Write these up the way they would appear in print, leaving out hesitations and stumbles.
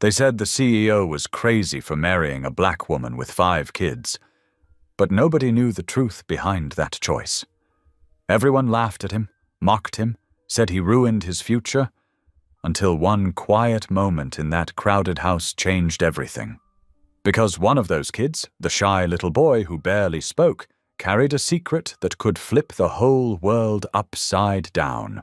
They said the CEO was crazy for marrying a black woman with 5 kids, but nobody knew the truth behind that choice. Everyone laughed at him, mocked him, said he ruined his future, until one quiet moment in that crowded house changed everything. Because one of those kids, the shy little boy who barely spoke, carried a secret that could flip the whole world upside down.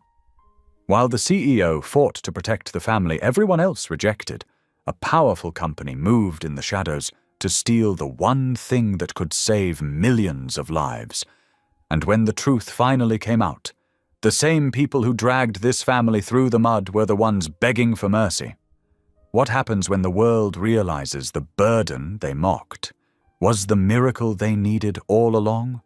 While the CEO fought to protect the family everyone else rejected, a powerful company moved in the shadows to steal the one thing that could save millions of lives. And when the truth finally came out, the same people who dragged this family through the mud were the ones begging for mercy. What happens when the world realizes the burden they mocked was the miracle they needed all along?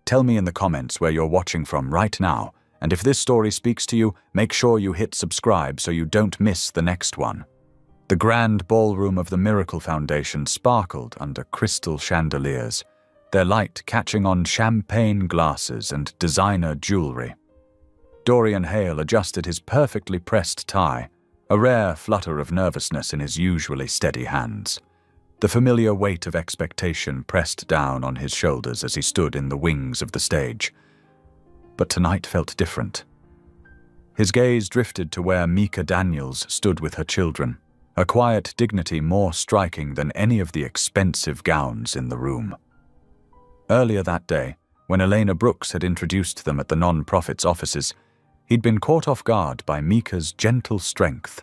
Tell me in the comments where you're watching from right now, and if this story speaks to you, make sure you hit subscribe so you don't miss the next one. The grand ballroom of the Miracle Foundation sparkled under crystal chandeliers, their light catching on champagne glasses and designer jewelry. Dorian Hale adjusted his perfectly pressed tie, a rare flutter of nervousness in his usually steady hands. The familiar weight of expectation pressed down on his shoulders as he stood in the wings of the stage. But tonight felt different. His gaze drifted to where Mika Daniels stood with her children, a quiet dignity more striking than any of the expensive gowns in the room. Earlier that day, when Elena Brooks had introduced them at the non-profit's offices, he'd been caught off guard by Mika's gentle strength.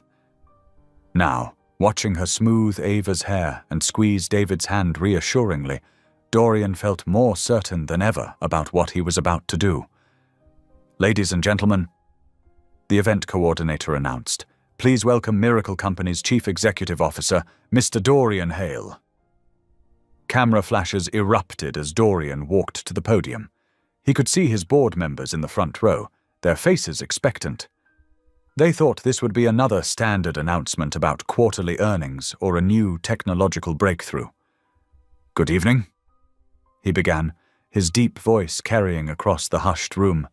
Now, watching her smooth Ava's hair and squeeze David's hand reassuringly, Dorian felt more certain than ever about what he was about to do. "Ladies and gentlemen," the event coordinator announced, "please welcome Miracle Company's Chief Executive Officer, Mr. Dorian Hale." Camera flashes erupted as Dorian walked to the podium. He could see his board members in the front row, their faces expectant. They thought this would be another standard announcement about quarterly earnings or a new technological breakthrough. "Good evening," he began, his deep voice carrying across the hushed room.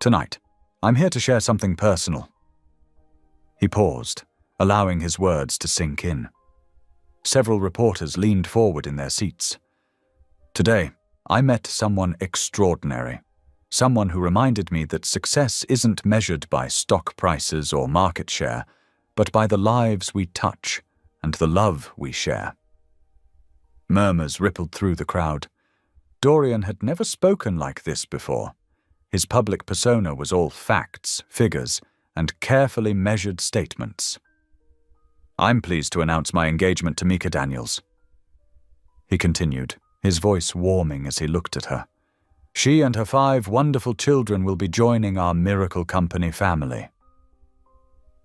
"Tonight, I'm here to share something personal." He paused, allowing his words to sink in. Several reporters leaned forward in their seats. "Today, I met someone extraordinary. Someone who reminded me that success isn't measured by stock prices or market share, but by the lives we touch and the love we share." Murmurs rippled through the crowd. Dorian had never spoken like this before. His public persona was all facts, figures, and carefully measured statements. "I'm pleased to announce my engagement to Mika Daniels," he continued, his voice warming as he looked at her. "She and her 5 wonderful children will be joining our Miracle Company family."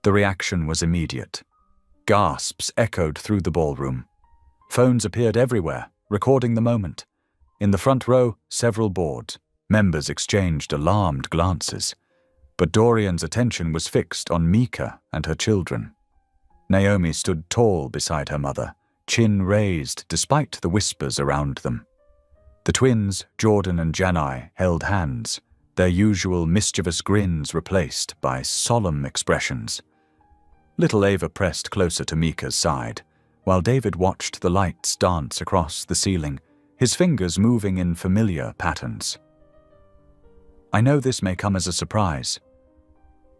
The reaction was immediate. Gasps echoed through the ballroom. Phones appeared everywhere, recording the moment. In the front row, several boards. Members exchanged alarmed glances. But Dorian's attention was fixed on Mika and her children. Naomi stood tall beside her mother, chin raised despite the whispers around them. The twins, Jordan and Janai, held hands, their usual mischievous grins replaced by solemn expressions. Little Ava pressed closer to Mika's side, while David watched the lights dance across the ceiling, his fingers moving in familiar patterns. "I know this may come as a surprise,"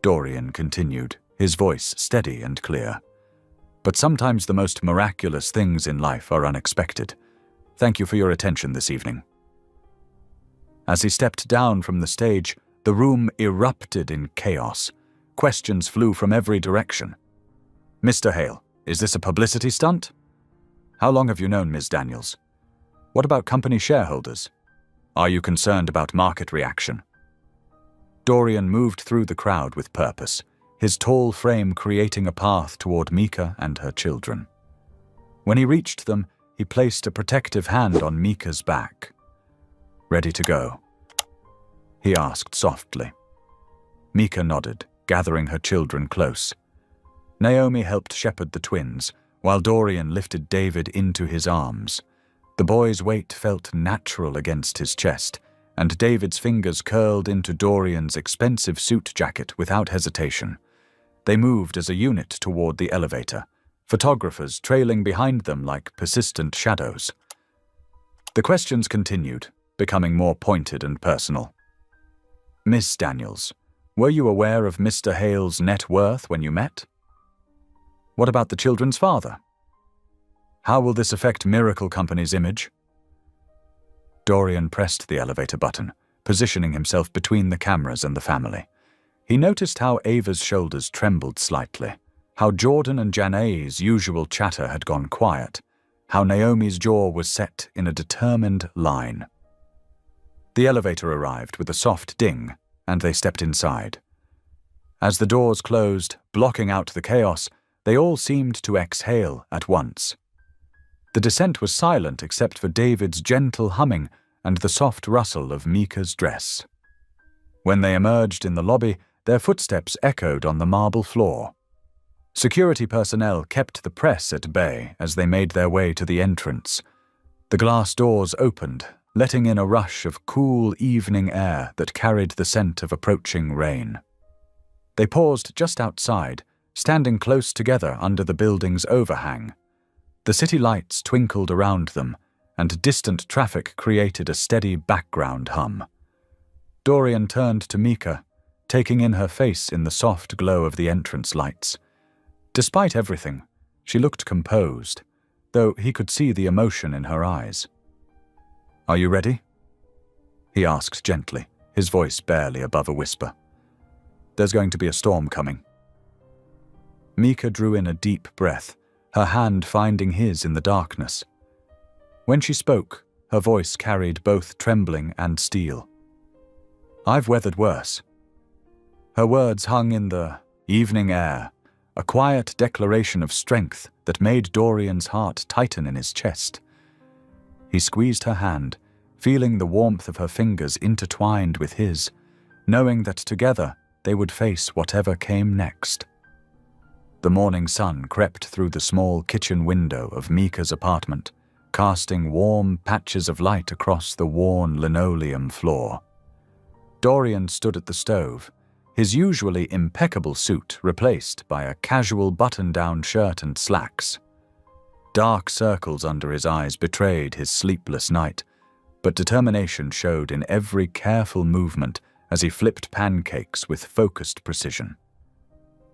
Dorian continued, his voice steady and clear. "But sometimes the most miraculous things in life are unexpected. Thank you for your attention this evening." As he stepped down from the stage, the room erupted in chaos. Questions flew from every direction. "Mr. Hale, is this a publicity stunt? How long have you known Ms. Daniels? What about company shareholders? Are you concerned about market reaction?" Dorian moved through the crowd with purpose, his tall frame creating a path toward Mika and her children. When he reached them, he placed a protective hand on Mika's back. "Ready to go?" he asked softly. Mika nodded, gathering her children close. Naomi helped shepherd the twins, while Dorian lifted David into his arms. The boy's weight felt natural against his chest, and David's fingers curled into Dorian's expensive suit jacket without hesitation. They moved as a unit toward the elevator, photographers trailing behind them like persistent shadows. The questions continued, becoming more pointed and personal. Miss Daniels, were you aware of Mr. Hale's net worth when you met? What about the children's father? How will this affect Miracle Company's image? Dorian pressed the elevator button, positioning himself between the cameras and the family. He noticed how Ava's shoulders trembled slightly, how Jordan and Janae's usual chatter had gone quiet, how Naomi's jaw was set in a determined line. The elevator arrived with a soft ding, and they stepped inside. As the doors closed, blocking out the chaos, they all seemed to exhale at once. The descent was silent except for David's gentle humming and the soft rustle of Mika's dress. When they emerged in the lobby, their footsteps echoed on the marble floor. Security personnel kept the press at bay as they made their way to the entrance. The glass doors opened, letting in a rush of cool evening air that carried the scent of approaching rain. They paused just outside, standing close together under the building's overhang. The city lights twinkled around them, and distant traffic created a steady background hum. Dorian turned to Mika, taking in her face in the soft glow of the entrance lights. Despite everything, she looked composed, though he could see the emotion in her eyes. "Are you ready?" he asked gently, his voice barely above a whisper. "There's going to be a storm coming." Mika drew in a deep breath, her hand finding his in the darkness. When she spoke, her voice carried both trembling and steel. "I've weathered worse." Her words hung in the evening air, a quiet declaration of strength that made Dorian's heart tighten in his chest. He squeezed her hand, feeling the warmth of her fingers intertwined with his, knowing that together they would face whatever came next. The morning sun crept through the small kitchen window of Mika's apartment, casting warm patches of light across the worn linoleum floor. Dorian stood at the stove, his usually impeccable suit replaced by a casual button-down shirt and slacks. Dark circles under his eyes betrayed his sleepless night, but determination showed in every careful movement as he flipped pancakes with focused precision.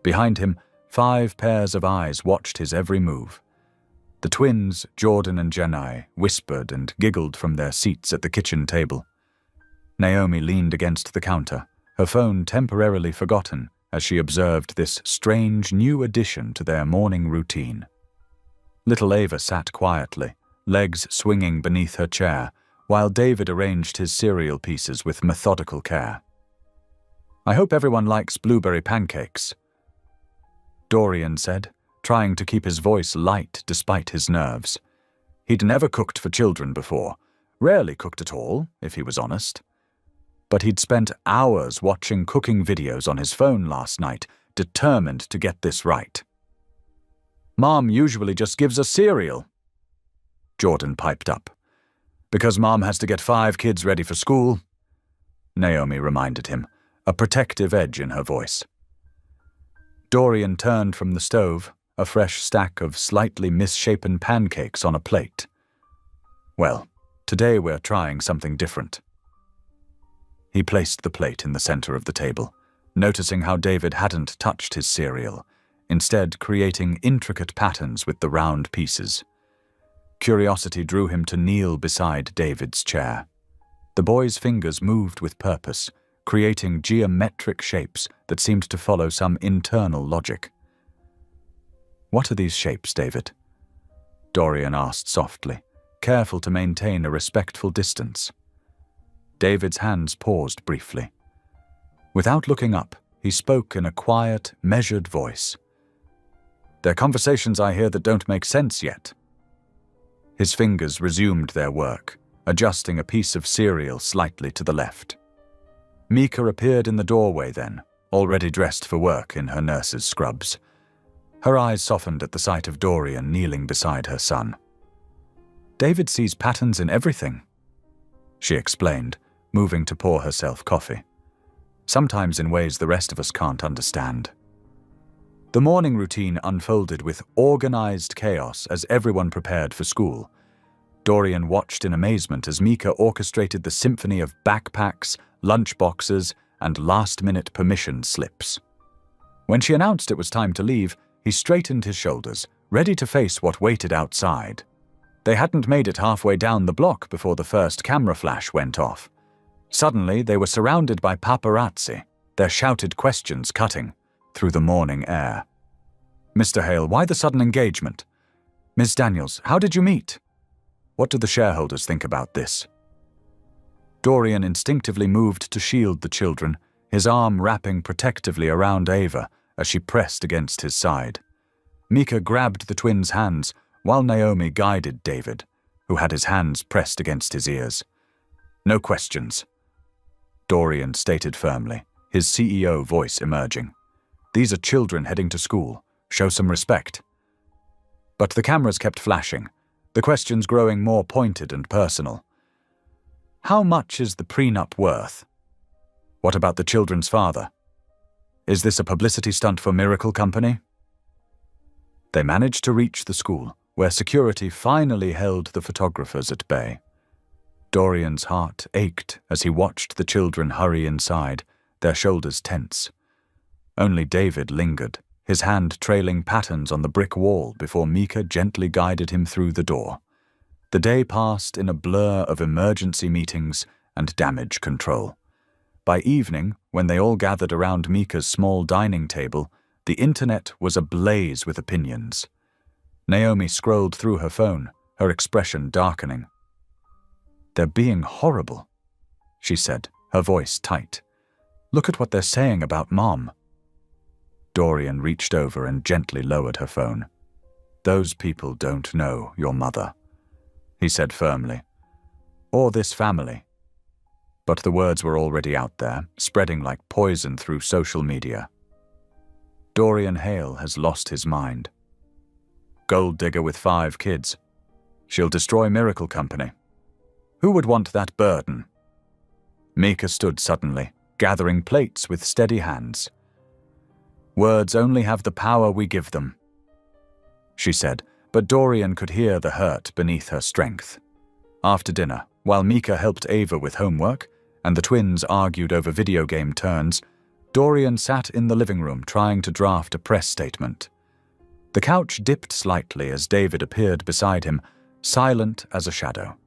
Behind him, 5 pairs of eyes watched his every move. The twins, Jordan and Janae, whispered and giggled from their seats at the kitchen table. Naomi leaned against the counter, her phone temporarily forgotten as she observed this strange new addition to their morning routine. Little Ava sat quietly, legs swinging beneath her chair, while David arranged his cereal pieces with methodical care. "I hope everyone likes blueberry pancakes," Dorian said, trying to keep his voice light despite his nerves. He'd never cooked for children before, rarely cooked at all, if he was honest. But he'd spent hours watching cooking videos on his phone last night, determined to get this right. "Mom usually just gives us cereal," Jordan piped up. "Because Mom has to get 5 kids ready for school," Naomi reminded him, a protective edge in her voice. Dorian turned from the stove, a fresh stack of slightly misshapen pancakes on a plate. "Well, today we're trying something different." He placed the plate in the center of the table, noticing how David hadn't touched his cereal, instead creating intricate patterns with the round pieces. Curiosity drew him to kneel beside David's chair. The boy's fingers moved with purpose, creating geometric shapes that seemed to follow some internal logic. "What are these shapes, David?" Dorian asked softly, careful to maintain a respectful distance. David's hands paused briefly. Without looking up, he spoke in a quiet, measured voice. "They're conversations I hear that don't make sense yet." His fingers resumed their work, adjusting a piece of cereal slightly to the left. Mika appeared in the doorway then, already dressed for work in her nurse's scrubs. Her eyes softened at the sight of Dorian kneeling beside her son. "David sees patterns in everything," she explained, moving to pour herself coffee. "Sometimes in ways the rest of us can't understand." The morning routine unfolded with organized chaos as everyone prepared for school. Dorian watched in amazement as Mika orchestrated the symphony of backpacks, lunchboxes, and last-minute permission slips. When she announced it was time to leave, he straightened his shoulders, ready to face what waited outside. They hadn't made it halfway down the block before the first camera flash went off. Suddenly, they were surrounded by paparazzi, their shouted questions cutting through the morning air. "Mr. Hale, why the sudden engagement? Ms. Daniels, how did you meet? What do the shareholders think about this?" Dorian instinctively moved to shield the children, his arm wrapping protectively around Ava as she pressed against his side. Mika grabbed the twins' hands, while Naomi guided David, who had his hands pressed against his ears. "No questions," Dorian stated firmly, his CEO voice emerging. "These are children heading to school. Show some respect." But the cameras kept flashing, the questions growing more pointed and personal. How much is the prenup worth? What about the children's father? Is this a publicity stunt for Miracle Company? They managed to reach the school, where security finally held the photographers at bay. Dorian's heart ached as he watched the children hurry inside, their shoulders tense. Only David lingered, his hand trailing patterns on the brick wall before Mika gently guided him through the door. The day passed in a blur of emergency meetings and damage control. By evening, when they all gathered around Mika's small dining table, the internet was ablaze with opinions. Naomi scrolled through her phone, her expression darkening. "They're being horrible," she said, her voice tight. "Look at what they're saying about Mom." Dorian reached over and gently lowered her phone. "Those people don't know your mother," he said firmly. "Or this family." But the words were already out there, spreading like poison through social media. Dorian Hale has lost his mind. Gold digger with 5 kids. She'll destroy Miracle Company. Who would want that burden? Mika stood suddenly, gathering plates with steady hands. "Words only have the power we give them," she said, but Dorian could hear the hurt beneath her strength. After dinner, while Mika helped Ava with homework, and the twins argued over video game turns, Dorian sat in the living room trying to draft a press statement. The couch dipped slightly as David appeared beside him, silent as a shadow.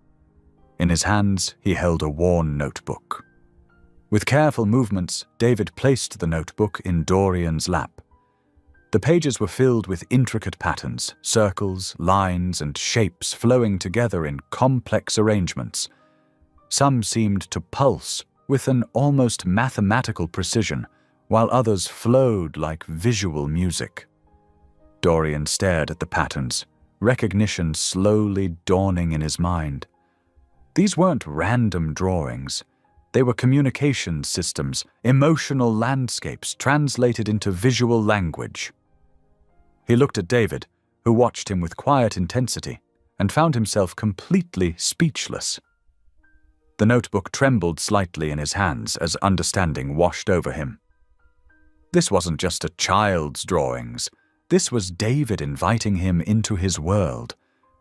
In his hands, he held a worn notebook. With careful movements, David placed the notebook in Dorian's lap. The pages were filled with intricate patterns, circles, lines, and shapes flowing together in complex arrangements. Some seemed to pulse with an almost mathematical precision, while others flowed like visual music. Dorian stared at the patterns, recognition slowly dawning in his mind. These weren't random drawings. They were communication systems, emotional landscapes translated into visual language. He looked at David, who watched him with quiet intensity, and found himself completely speechless. The notebook trembled slightly in his hands as understanding washed over him. This wasn't just a child's drawings. This was David inviting him into his world,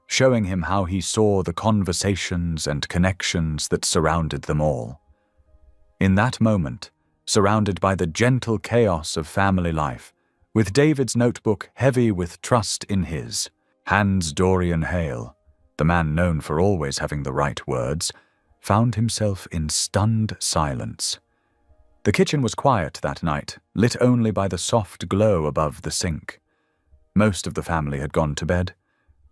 showing him how he saw the conversations and connections that surrounded them all. In that moment, surrounded by the gentle chaos of family life, with David's notebook heavy with trust in his, Hans Dorian Hale, the man known for always having the right words, found himself in stunned silence. The kitchen was quiet that night, lit only by the soft glow above the sink. Most of the family had gone to bed,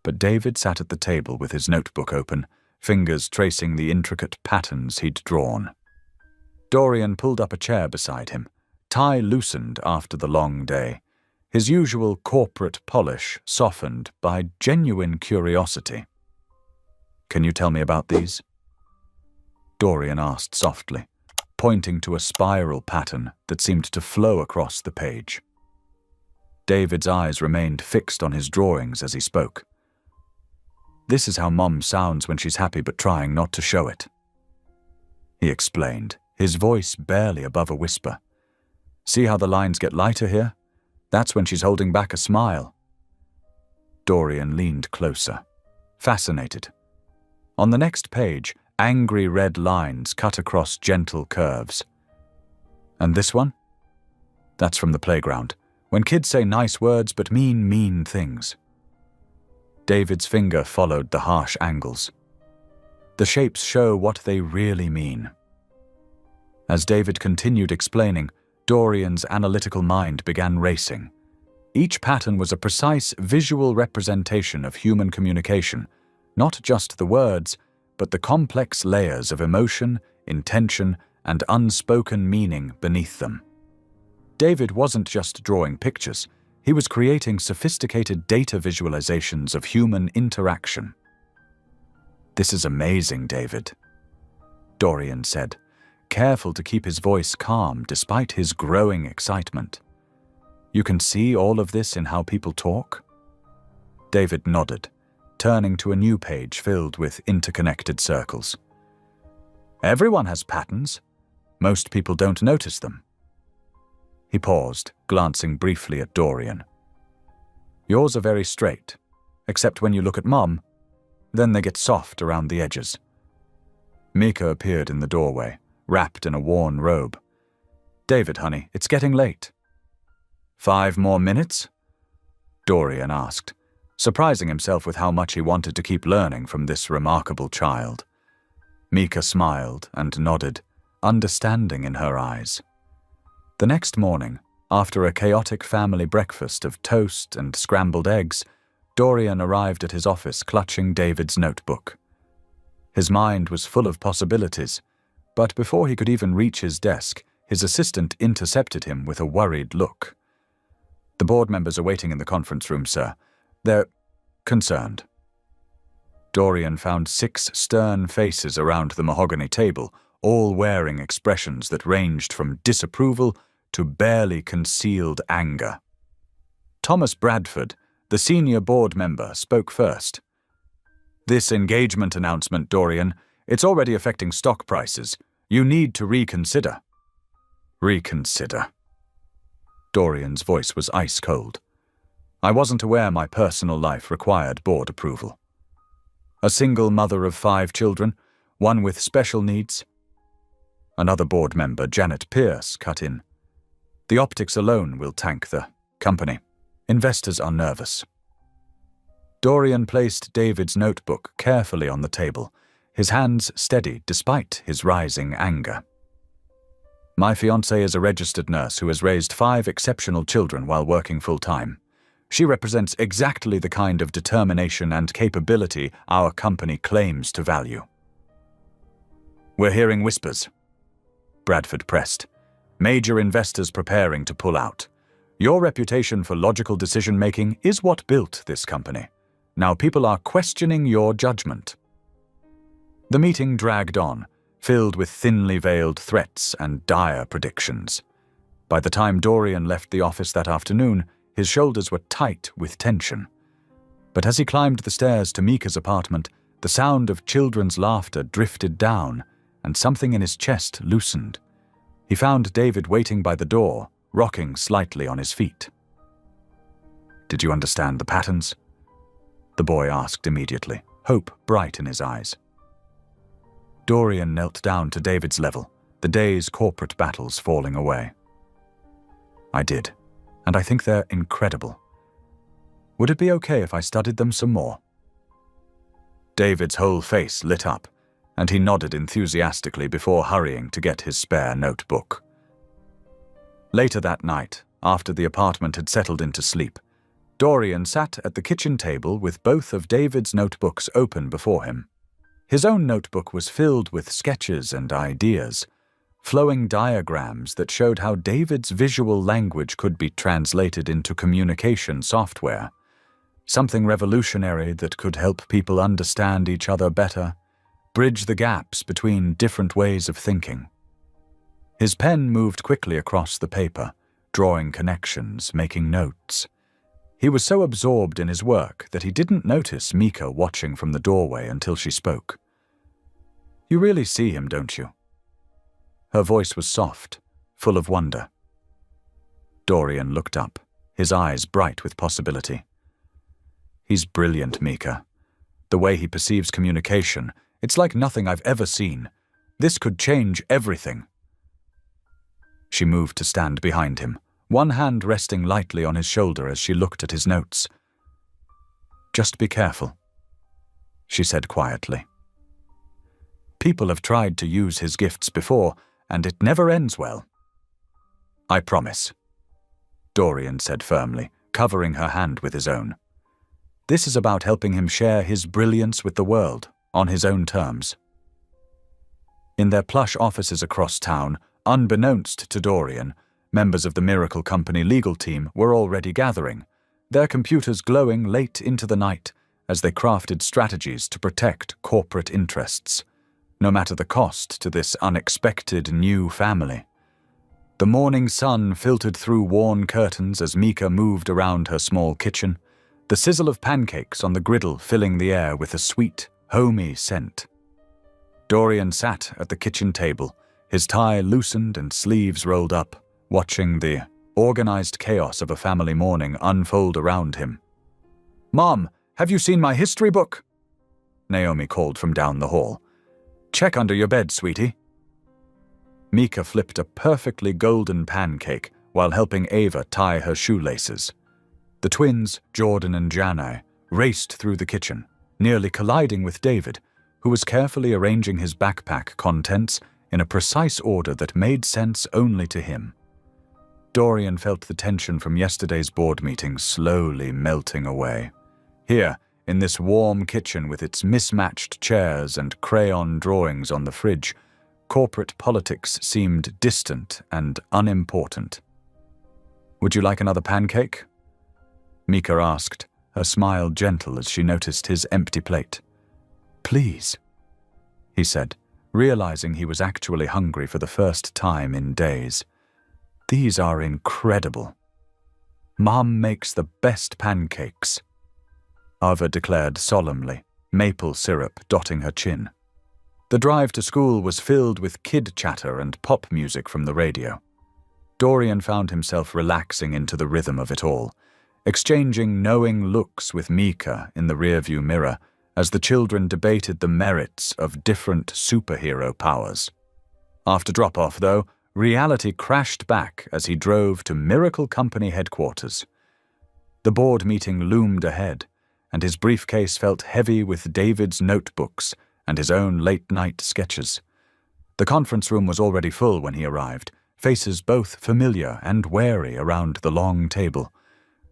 but David sat at the table with his notebook open, fingers tracing the intricate patterns he'd drawn. Dorian pulled up a chair beside him, tie loosened after the long day, his usual corporate polish softened by genuine curiosity. "Can you tell me about these?" Dorian asked softly, pointing to a spiral pattern that seemed to flow across the page. David's eyes remained fixed on his drawings as he spoke. "This is how Mom sounds when she's happy but trying not to show it," he explained, his voice barely above a whisper. "See how the lines get lighter here? That's when she's holding back a smile. Dorian leaned closer, fascinated. On the next page, angry red lines cut across gentle curves. And this one? That's from the playground, when kids say nice words but mean mean things. David's finger followed the harsh angles. The shapes show what they really mean. As David continued explaining, Dorian's analytical mind began racing. Each pattern was a precise visual representation of human communication, not just the words, but the complex layers of emotion, intention, and unspoken meaning beneath them. David wasn't just drawing pictures, he was creating sophisticated data visualizations of human interaction. "This is amazing, David," Dorian said, careful to keep his voice calm despite his growing excitement. "You can see all of this in how people talk?" David nodded, turning to a new page filled with interconnected circles. "Everyone has patterns. Most people don't notice them." He paused, glancing briefly at Dorian. "Yours are very straight, except when you look at Mom, then they get soft around the edges." Mika appeared in the doorway, wrapped in a worn robe. "David, honey, it's getting late." 5 more minutes?" Dorian asked, surprising himself with how much he wanted to keep learning from this remarkable child. Mika smiled and nodded, understanding in her eyes. The next morning, after a chaotic family breakfast of toast and scrambled eggs, Dorian arrived at his office clutching David's notebook. His mind was full of possibilities, but before he could even reach his desk, his assistant intercepted him with a worried look. "The board members are waiting in the conference room, sir. They're concerned." Dorian found 6 stern faces around the mahogany table, all wearing expressions that ranged from disapproval to barely concealed anger. Thomas Bradford, the senior board member, spoke first. "This engagement announcement, Dorian, it's already affecting stock prices. You need to reconsider." "Reconsider?" Dorian's voice was ice cold. "I wasn't aware my personal life required board approval." "A single mother of 5 children, one with special needs?" Another board member, Janet Pierce, cut in. "The optics alone will tank the company. Investors are nervous." Dorian placed David's notebook carefully on the table, his hands steady despite his rising anger. "My fiancée is a registered nurse who has raised 5 exceptional children while working full-time. She represents exactly the kind of determination and capability our company claims to value." "We're hearing whispers," Bradford pressed. "Major investors preparing to pull out. Your reputation for logical decision-making is what built this company. Now people are questioning your judgment." The meeting dragged on, filled with thinly veiled threats and dire predictions. By the time Dorian left the office that afternoon, his shoulders were tight with tension. But as he climbed the stairs to Mika's apartment, the sound of children's laughter drifted down, and something in his chest loosened. He found David waiting by the door, rocking slightly on his feet. "Did you understand the patterns?" the boy asked immediately, hope bright in his eyes. Dorian knelt down to David's level, the day's corporate battles falling away. "I did, and I think they're incredible. Would it be okay if I studied them some more?" David's whole face lit up, and he nodded enthusiastically before hurrying to get his spare notebook. Later that night, after the apartment had settled into sleep, Dorian sat at the kitchen table with both of David's notebooks open before him. His own notebook was filled with sketches and ideas, flowing diagrams that showed how David's visual language could be translated into communication software, something revolutionary that could help people understand each other better, bridge the gaps between different ways of thinking. His pen moved quickly across the paper, drawing connections, making notes. He was so absorbed in his work that he didn't notice Mika watching from the doorway until she spoke. "You really see him, don't you?" Her voice was soft, full of wonder. Dorian looked up, his eyes bright with possibility. He's brilliant, Mika. The way he perceives communication, it's like nothing I've ever seen. This could change everything. She moved to stand behind him, one hand resting lightly on his shoulder as she looked at his notes. "Just be careful," she said quietly. "People have tried to use his gifts before, and it never ends well." "I promise," Dorian said firmly, covering her hand with his own. "This is about helping him share his brilliance with the world, on his own terms." In their plush offices across town, unbeknownst to Dorian, members of the Miracle Company legal team were already gathering, their computers glowing late into the night as they crafted strategies to protect corporate interests, no matter the cost to this unexpected new family. The morning sun filtered through worn curtains as Mika moved around her small kitchen, the sizzle of pancakes on the griddle filling the air with a sweet, homey scent. Dorian sat at the kitchen table, his tie loosened and sleeves rolled up, watching the organized chaos of a family morning unfold around him. "Mom, have you seen my history book?" Naomi called from down the hall. "Check under your bed, sweetie." Mika flipped a perfectly golden pancake while helping Ava tie her shoelaces. The twins, Jordan and Janai, raced through the kitchen, nearly colliding with David, who was carefully arranging his backpack contents in a precise order that made sense only to him. Dorian felt the tension from yesterday's board meeting slowly melting away. Here, in this warm kitchen with its mismatched chairs and crayon drawings on the fridge, corporate politics seemed distant and unimportant. "Would you like another pancake?" Mika asked, her smile gentle as she noticed his empty plate. "Please," he said, realizing he was actually hungry for the first time in days. "These are incredible. Mom makes the best pancakes," Ava declared solemnly, maple syrup dotting her chin. The drive to school was filled with kid chatter and pop music from the radio. Dorian found himself relaxing into the rhythm of it all, exchanging knowing looks with Mika in the rearview mirror as the children debated the merits of different superhero powers. After drop-off, though, reality crashed back as he drove to Miracle Company headquarters. The board meeting loomed ahead, and his briefcase felt heavy with David's notebooks and his own late-night sketches. The conference room was already full when he arrived, faces both familiar and wary around the long table.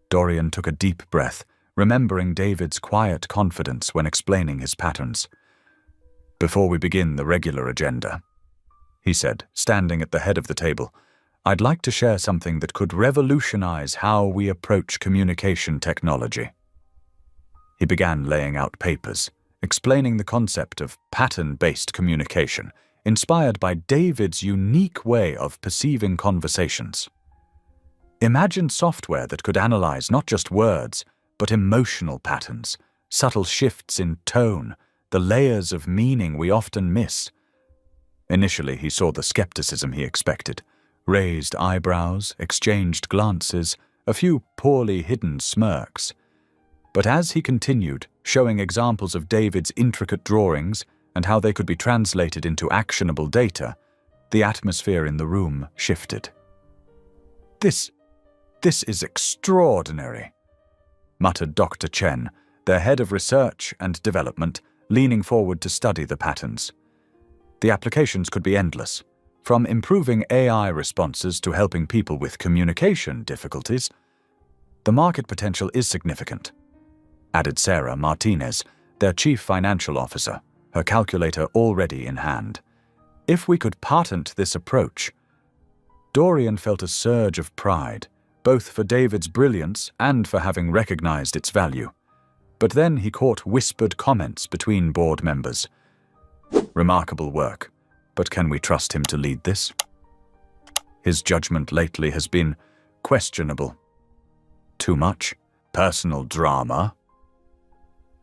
Dorian took a deep breath, remembering David's quiet confidence when explaining his patterns. "Before we begin the regular agenda," he said, standing at the head of the table, "I'd like to share something that could revolutionize how we approach communication technology." He began laying out papers, explaining the concept of pattern-based communication, inspired by David's unique way of perceiving conversations. Imagine software that could analyze not just words, but emotional patterns, subtle shifts in tone, the layers of meaning we often miss. Initially, he saw the skepticism he expected: raised eyebrows, exchanged glances, a few poorly hidden smirks. But as he continued, showing examples of David's intricate drawings and how they could be translated into actionable data, the atmosphere in the room shifted. This is extraordinary," muttered Dr. Chen, their head of research and development, leaning forward to study the patterns. The applications could be endless, from improving AI responses to helping people with communication difficulties. "The market potential is significant," added Sarah Martinez, their chief financial officer, her calculator already in hand. "If we could patent this approach—" Dorian felt a surge of pride, both for David's brilliance and for having recognized its value. But then he caught whispered comments between board members. "Remarkable work, but can we trust him to lead this? His judgment lately has been questionable. Too much personal drama."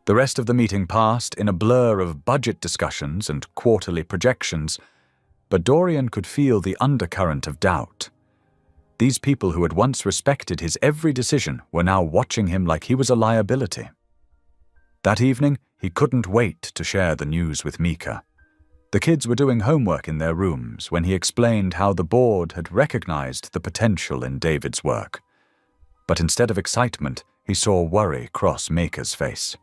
The rest of the meeting passed in a blur of budget discussions and quarterly projections, but Dorian could feel the undercurrent of doubt. These people who had once respected his every decision were now watching him like he was a liability. That evening, he couldn't wait to share the news with Mika. The kids were doing homework in their rooms when he explained how the board had recognized the potential in David's work. But instead of excitement, he saw worry cross Mika's face.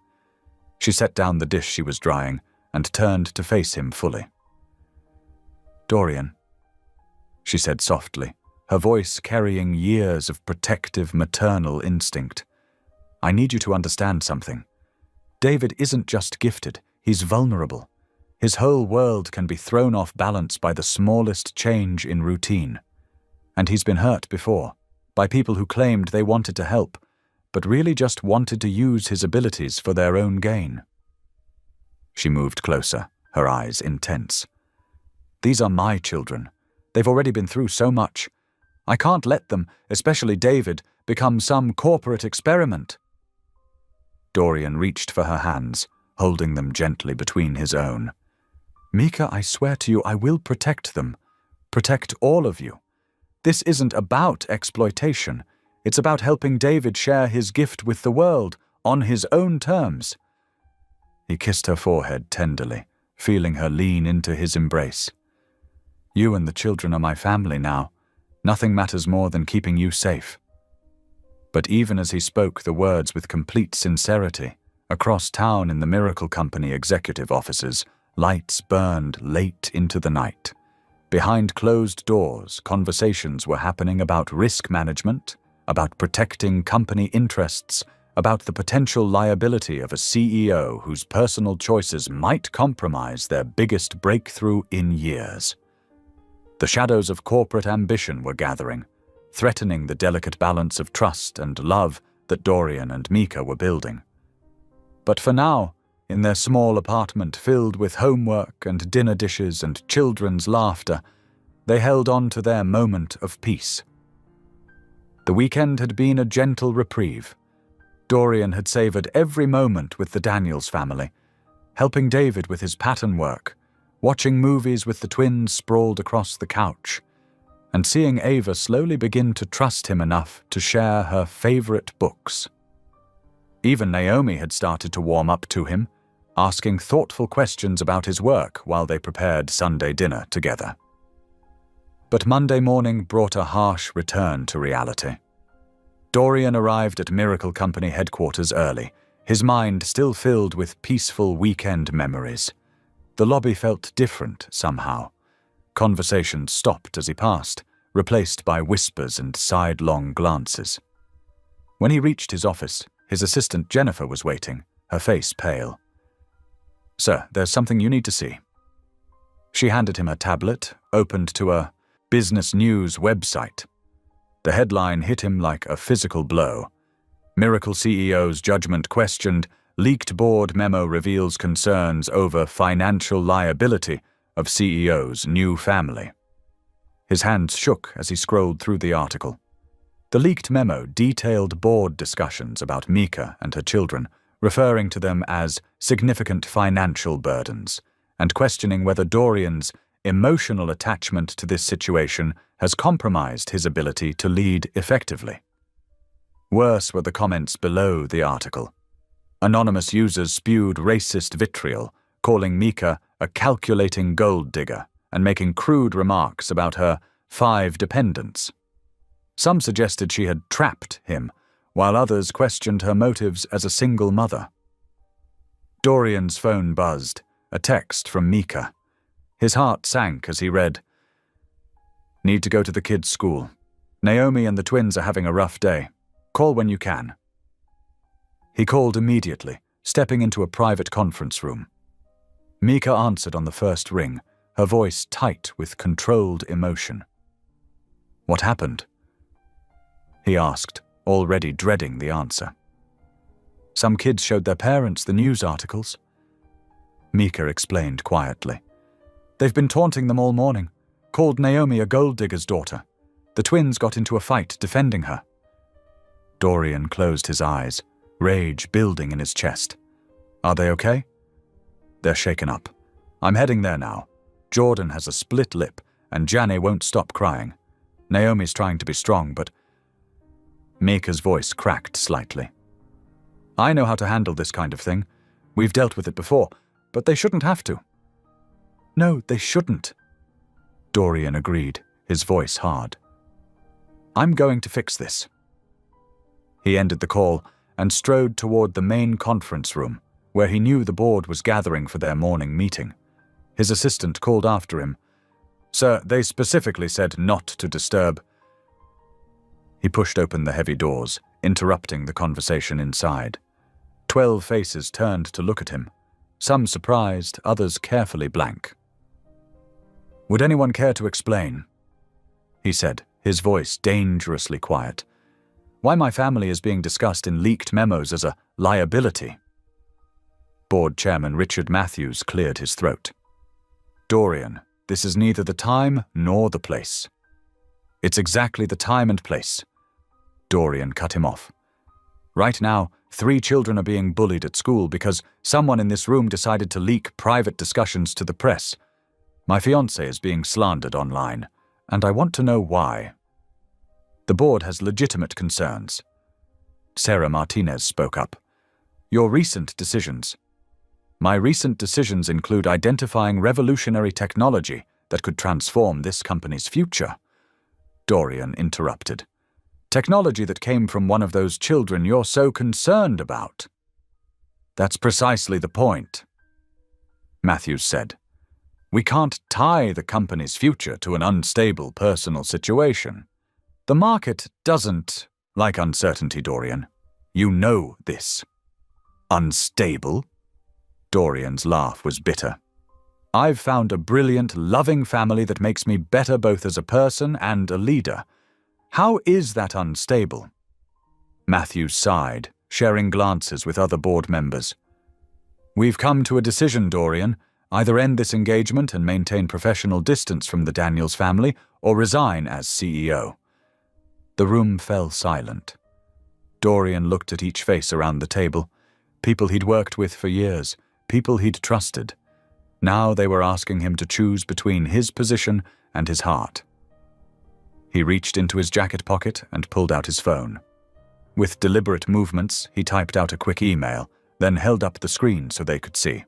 She set down the dish she was drying and turned to face him fully. "Dorian," she said softly, her voice carrying years of protective maternal instinct. "I need you to understand something. David isn't just gifted, he's vulnerable. His whole world can be thrown off balance by the smallest change in routine. And he's been hurt before, by people who claimed they wanted to help, but really just wanted to use his abilities for their own gain." She moved closer, her eyes intense. "These are my children. They've already been through so much. I can't let them, especially David, become some corporate experiment." Dorian reached for her hands, holding them gently between his own. "Mika, I swear to you, I will protect them. Protect all of you. This isn't about exploitation. It's about helping David share his gift with the world, on his own terms." He kissed her forehead tenderly, feeling her lean into his embrace. "You and the children are my family now. Nothing matters more than keeping you safe." But even as he spoke the words with complete sincerity, across town in the Miracle Company executive offices, lights burned late into the night. Behind closed doors, conversations were happening about risk management, about protecting company interests, about the potential liability of a CEO whose personal choices might compromise their biggest breakthrough in years. The shadows of corporate ambition were gathering, threatening the delicate balance of trust and love that Dorian and Mika were building. But for now, in their small apartment filled with homework and dinner dishes and children's laughter, they held on to their moment of peace. The weekend had been a gentle reprieve. Dorian had savored every moment with the Daniels family, helping David with his pattern work, watching movies with the twins sprawled across the couch, and seeing Ava slowly begin to trust him enough to share her favorite books. Even Naomi had started to warm up to him, asking thoughtful questions about his work while they prepared Sunday dinner together. But Monday morning brought a harsh return to reality. Dorian arrived at Miracle Company headquarters early, his mind still filled with peaceful weekend memories. The lobby felt different somehow. Conversations stopped as he passed, replaced by whispers and sidelong glances. When he reached his office, his assistant Jennifer was waiting, her face pale. "Sir, there's something you need to see." She handed him a tablet, opened to a business news website. The headline hit him like a physical blow. Miracle CEO's judgment questioned, leaked board memo reveals concerns over financial liability of CEO's new family. His hands shook as he scrolled through the article. The leaked memo detailed board discussions about Mika and her children, referring to them as significant financial burdens, and questioning whether Dorian's emotional attachment to this situation has compromised his ability to lead effectively. Worse were the comments below the article. Anonymous users spewed racist vitriol, calling Mika a calculating gold digger and making crude remarks about her 5 dependents. Some suggested she had trapped him, while others questioned her motives as a single mother. Dorian's phone buzzed, a text from Mika. His heart sank as he read, "Need to go to the kids' school. Naomi and the twins are having a rough day. Call when you can." He called immediately, stepping into a private conference room. Mika answered on the first ring, her voice tight with controlled emotion. "What happened?" he asked, already dreading the answer. "Some kids showed their parents the news articles," Mika explained quietly. "They've been taunting them all morning, called Naomi a gold digger's daughter. The twins got into a fight defending her." Dorian closed his eyes, rage building in his chest. "Are they okay?" "They're shaken up. I'm heading there now. Jordan has a split lip, and Janny won't stop crying. Naomi's trying to be strong, but Mika's voice cracked slightly. I know how to handle this kind of thing. We've dealt with it before, but they shouldn't have to. No, they shouldn't. Dorian agreed, his voice hard. I'm going to fix this. He ended the call and strode toward the main conference room, where he knew the board was gathering for their morning meeting. His assistant called after him. Sir, they specifically said not to disturb. He pushed open the heavy doors, interrupting the conversation inside. 12 faces turned to look at him, some surprised, others carefully blank. Would anyone care to explain? He said, his voice dangerously quiet. Why my family is being discussed in leaked memos as a liability? Board Chairman Richard Matthews cleared his throat. Dorian, this is neither the time nor the place. It's exactly the time and place. Dorian cut him off. Right now, 3 children are being bullied at school because someone in this room decided to leak private discussions to the press. My fiancé is being slandered online, and I want to know why. The board has legitimate concerns. Sarah Martinez spoke up. Your recent decisions. My recent decisions include identifying revolutionary technology that could transform this company's future. Dorian interrupted. Technology that came from one of those children you're so concerned about. That's precisely the point, Matthews said. We can't tie the company's future to an unstable personal situation. The market doesn't like uncertainty, Dorian. You know this. Unstable? Dorian's laugh was bitter. I've found a brilliant, loving family that makes me better both as a person and a leader. How is that unstable? Matthews sighed, sharing glances with other board members. We've come to a decision, Dorian. Either end this engagement and maintain professional distance from the Daniels family, or resign as CEO. The room fell silent. Dorian looked at each face around the table, people he'd worked with for years, people he'd trusted. Now they were asking him to choose between his position and his heart. He reached into his jacket pocket and pulled out his phone. With deliberate movements, he typed out a quick email, then held up the screen so they could see.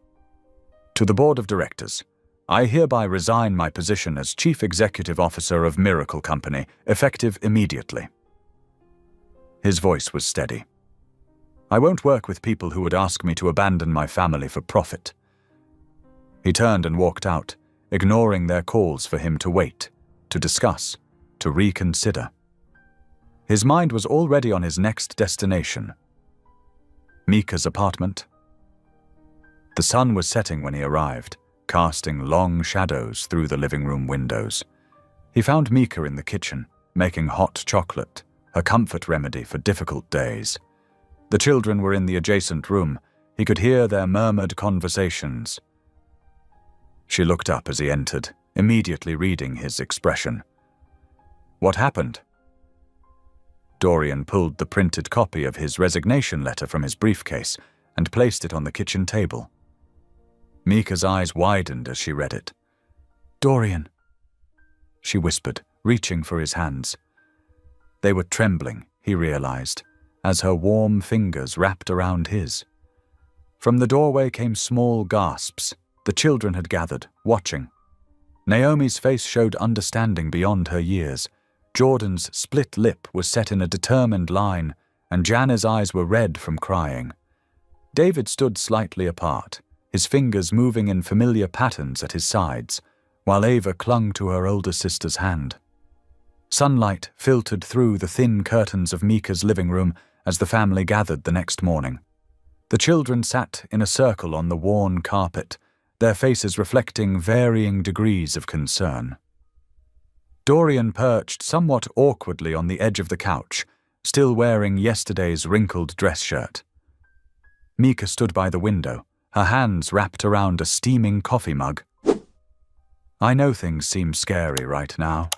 To the Board of Directors, I hereby resign my position as Chief Executive Officer of Miracle Company, effective immediately. His voice was steady. I won't work with people who would ask me to abandon my family for profit. He turned and walked out, ignoring their calls for him to wait, to discuss, to reconsider. His mind was already on his next destination. Mika's apartment. The sun was setting when he arrived, casting long shadows through the living room windows. He found Mika in the kitchen, making hot chocolate, a comfort remedy for difficult days. The children were in the adjacent room. He could hear their murmured conversations. She looked up as he entered, immediately reading his expression. What happened? Dorian pulled the printed copy of his resignation letter from his briefcase and placed it on the kitchen table. Mika's eyes widened as she read it. Dorian, she whispered, reaching for his hands. They were trembling, he realized, as her warm fingers wrapped around his. From the doorway came small gasps. The children had gathered, watching. Naomi's face showed understanding beyond her years. Jordan's split lip was set in a determined line, and Jana's eyes were red from crying. David stood slightly apart, his fingers moving in familiar patterns at his sides, while Ava clung to her older sister's hand. Sunlight filtered through the thin curtains of Mika's living room as the family gathered the next morning. The children sat in a circle on the worn carpet, their faces reflecting varying degrees of concern. Dorian perched somewhat awkwardly on the edge of the couch, still wearing yesterday's wrinkled dress shirt. Mika stood by the window, her hands wrapped around a steaming coffee mug. I know things seem scary right now,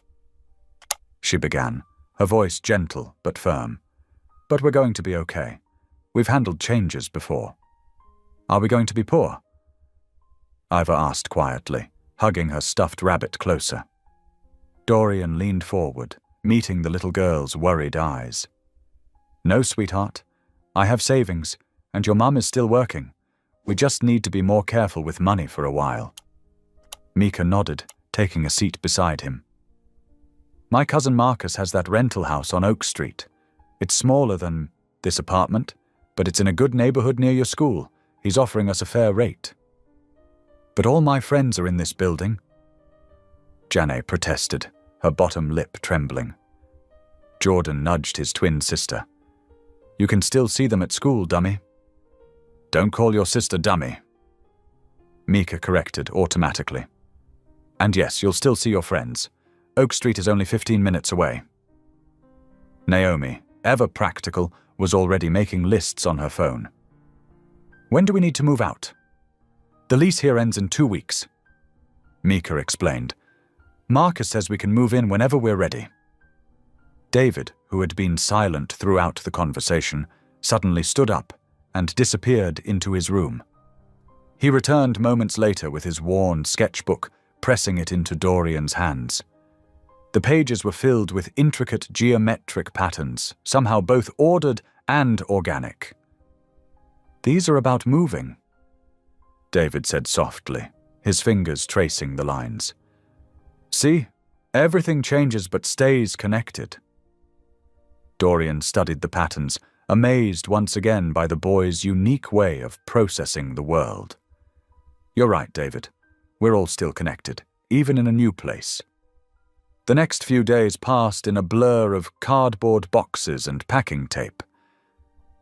she began, her voice gentle but firm. But we're going to be okay. We've handled changes before. Are we going to be poor? Iva asked quietly, hugging her stuffed rabbit closer. Dorian leaned forward, meeting the little girl's worried eyes. "No, sweetheart. I have savings, and your mum is still working. We just need to be more careful with money for a while." Mika nodded, taking a seat beside him. "My cousin Marcus has that rental house on Oak Street. It's smaller than this apartment, but it's in a good neighborhood near your school. He's offering us a fair rate." "But all my friends are in this building," Janne protested, her bottom lip trembling. Jordan nudged his twin sister. "You can still see them at school, dummy." "Don't call your sister dummy," Mika corrected automatically. "And yes, you'll still see your friends. Oak Street is only 15 minutes away." Naomi, ever practical, was already making lists on her phone. "When do we need to move out?" "The lease here ends in 2 weeks," Mika explained. "Marcus says we can move in whenever we're ready." David, who had been silent throughout the conversation, suddenly stood up and disappeared into his room. He returned moments later with his worn sketchbook, pressing it into Dorian's hands. The pages were filled with intricate geometric patterns, somehow both ordered and organic. "These are about moving," David said softly, his fingers tracing the lines. "See, everything changes but stays connected." Dorian studied the patterns, amazed once again by the boy's unique way of processing the world. "You're right, David. We're all still connected, even in a new place." The next few days passed in a blur of cardboard boxes and packing tape.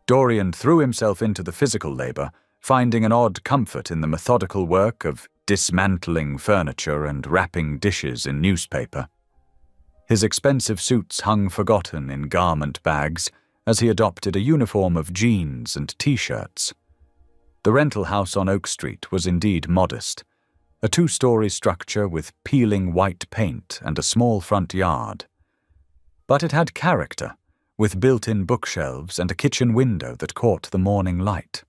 Dorian threw himself into the physical labor, finding an odd comfort in the methodical work of dismantling furniture and wrapping dishes in newspaper. His expensive suits hung forgotten in garment bags as he adopted a uniform of jeans and t-shirts. The rental house on Oak Street was indeed modest, a 2-story structure with peeling white paint and a small front yard. But it had character, with built-in bookshelves and a kitchen window that caught the morning light.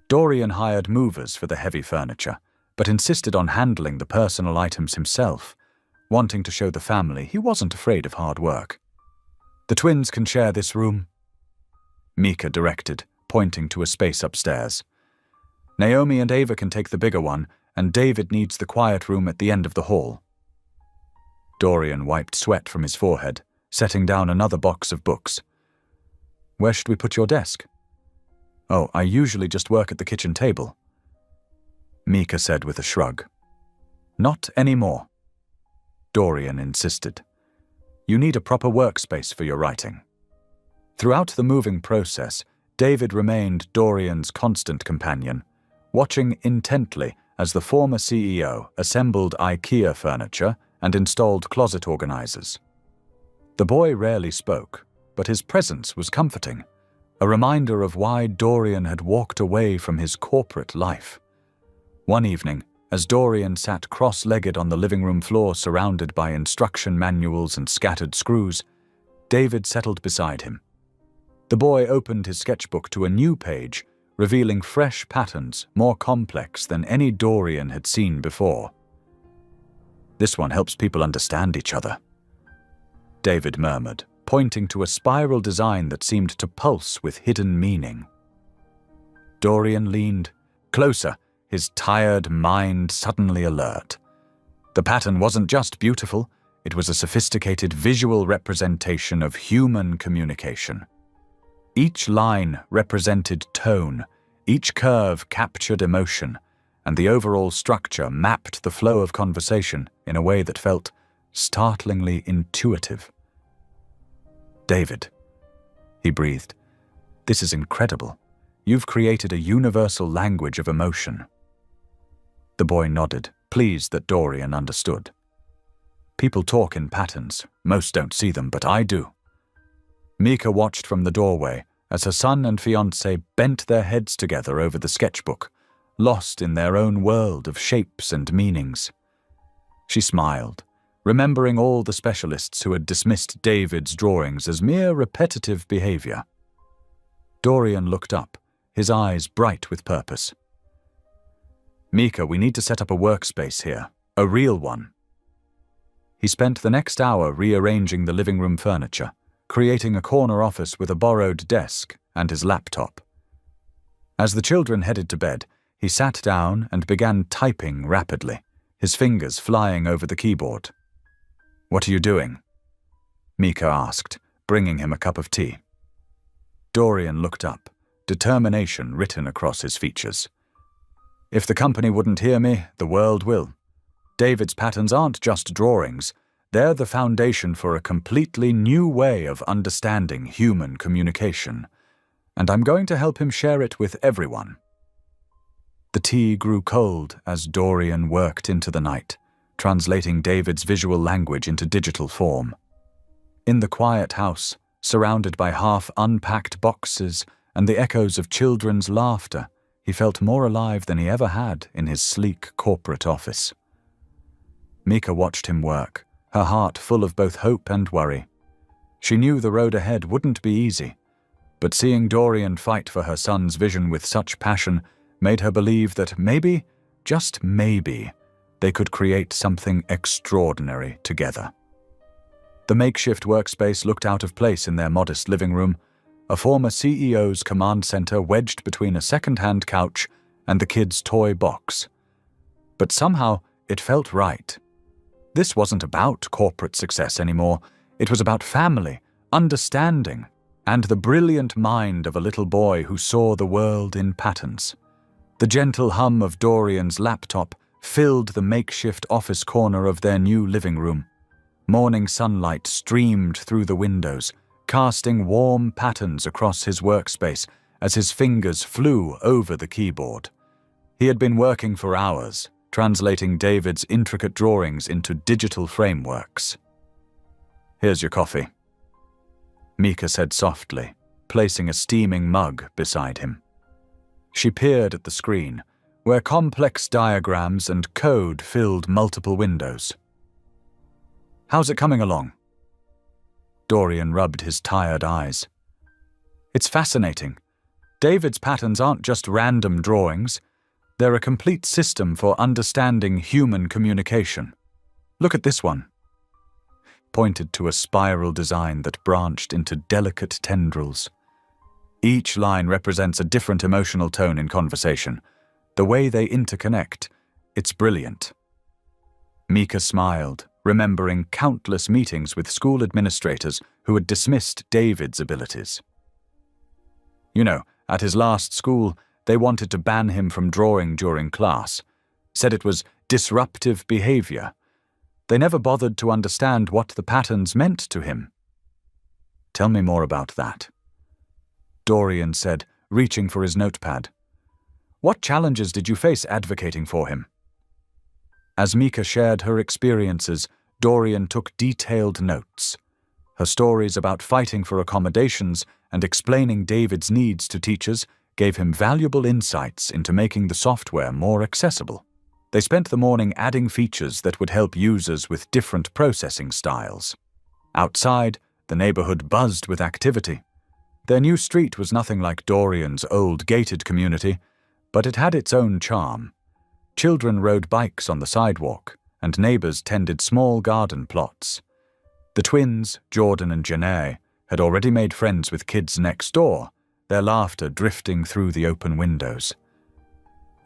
Dorian hired movers for the heavy furniture, but insisted on handling the personal items himself, wanting to show the family he wasn't afraid of hard work. "The twins can share this room," Mika directed, pointing to a space upstairs. "Naomi and Ava can take the bigger one, and David needs the quiet room at the end of the hall." Dorian wiped sweat from his forehead, setting down another box of books. "Where should we put your desk?" "Oh, I usually just work at the kitchen table," Mika said with a shrug. "Not anymore," Dorian insisted. "You need a proper workspace for your writing." Throughout the moving process, David remained Dorian's constant companion, watching intently as the former CEO assembled IKEA furniture and installed closet organizers. The boy rarely spoke, but his presence was comforting, a reminder of why Dorian had walked away from his corporate life. One evening, as Dorian sat cross-legged on the living room floor surrounded by instruction manuals and scattered screws, David settled beside him. The boy opened his sketchbook to a new page, revealing fresh patterns more complex than any Dorian had seen before. "This one helps people understand each other," David murmured, pointing to a spiral design that seemed to pulse with hidden meaning. Dorian leaned closer, his tired mind suddenly alert. The pattern wasn't just beautiful, it was a sophisticated visual representation of human communication. Each line represented tone, each curve captured emotion, and the overall structure mapped the flow of conversation in a way that felt startlingly intuitive. "David," he breathed, "this is incredible. You've created a universal language of emotion." The boy nodded, pleased that Dorian understood. "People talk in patterns. Most don't see them, but I do." Mika watched from the doorway as her son and fiancé bent their heads together over the sketchbook, lost in their own world of shapes and meanings. She smiled, remembering all the specialists who had dismissed David's drawings as mere repetitive behavior. Dorian looked up, his eyes bright with purpose. "Mika, we need to set up a workspace here, a real one." He spent the next hour rearranging the living room furniture, creating a corner office with a borrowed desk and his laptop. As the children headed to bed, he sat down and began typing rapidly, his fingers flying over the keyboard. "What are you doing?" Mika asked, bringing him a cup of tea. Dorian looked up, determination written across his features. "If the company wouldn't hear me, the world will. David's patterns aren't just drawings, they're the foundation for a completely new way of understanding human communication, and I'm going to help him share it with everyone." The tea grew cold as Dorian worked into the night, translating David's visual language into digital form. In the quiet house, surrounded by half-unpacked boxes and the echoes of children's laughter, he felt more alive than he ever had in his sleek corporate office. Mika watched him work, her heart full of both hope and worry. She knew the road ahead wouldn't be easy, but seeing Dorian fight for her son's vision with such passion made her believe that maybe, just maybe, they could create something extraordinary together. The makeshift workspace looked out of place in their modest living room, a former CEO's command center wedged between a second-hand couch and the kids' toy box. But somehow it felt right. This wasn't about corporate success anymore. It was about family, understanding, and the brilliant mind of a little boy who saw the world in patterns. The gentle hum of Dorian's laptop filled the makeshift office corner of their new living room. Morning sunlight streamed through the windows, casting warm patterns across his workspace as his fingers flew over the keyboard. He had been working for hours, translating David's intricate drawings into digital frameworks. "Here's your coffee," Mika said softly, placing a steaming mug beside him. She peered at the screen, where complex diagrams and code filled multiple windows. "How's it coming along?" Dorian rubbed his tired eyes. "It's fascinating. David's patterns aren't just random drawings. They're a complete system for understanding human communication. Look at this one." Pointed to a spiral design that branched into delicate tendrils. Each line represents a different emotional tone in conversation. The way they interconnect, it's brilliant. Mika smiled, remembering countless meetings with school administrators who had dismissed David's abilities. You know, at his last school, they wanted to ban him from drawing during class, said it was disruptive behavior. They never bothered to understand what the patterns meant to him. "Tell me more about that," Dorian said, reaching for his notepad. "What challenges did you face advocating for him?" As Mika shared her experiences, Dorian took detailed notes. Her stories about fighting for accommodations and explaining David's needs to teachers gave him valuable insights into making the software more accessible. They spent the morning adding features that would help users with different processing styles. Outside, the neighborhood buzzed with activity. Their new street was nothing like Dorian's old gated community, but it had its own charm. Children rode bikes on the sidewalk, and neighbors tended small garden plots. The twins, Jordan and Janae, had already made friends with kids next door, their laughter drifting through the open windows.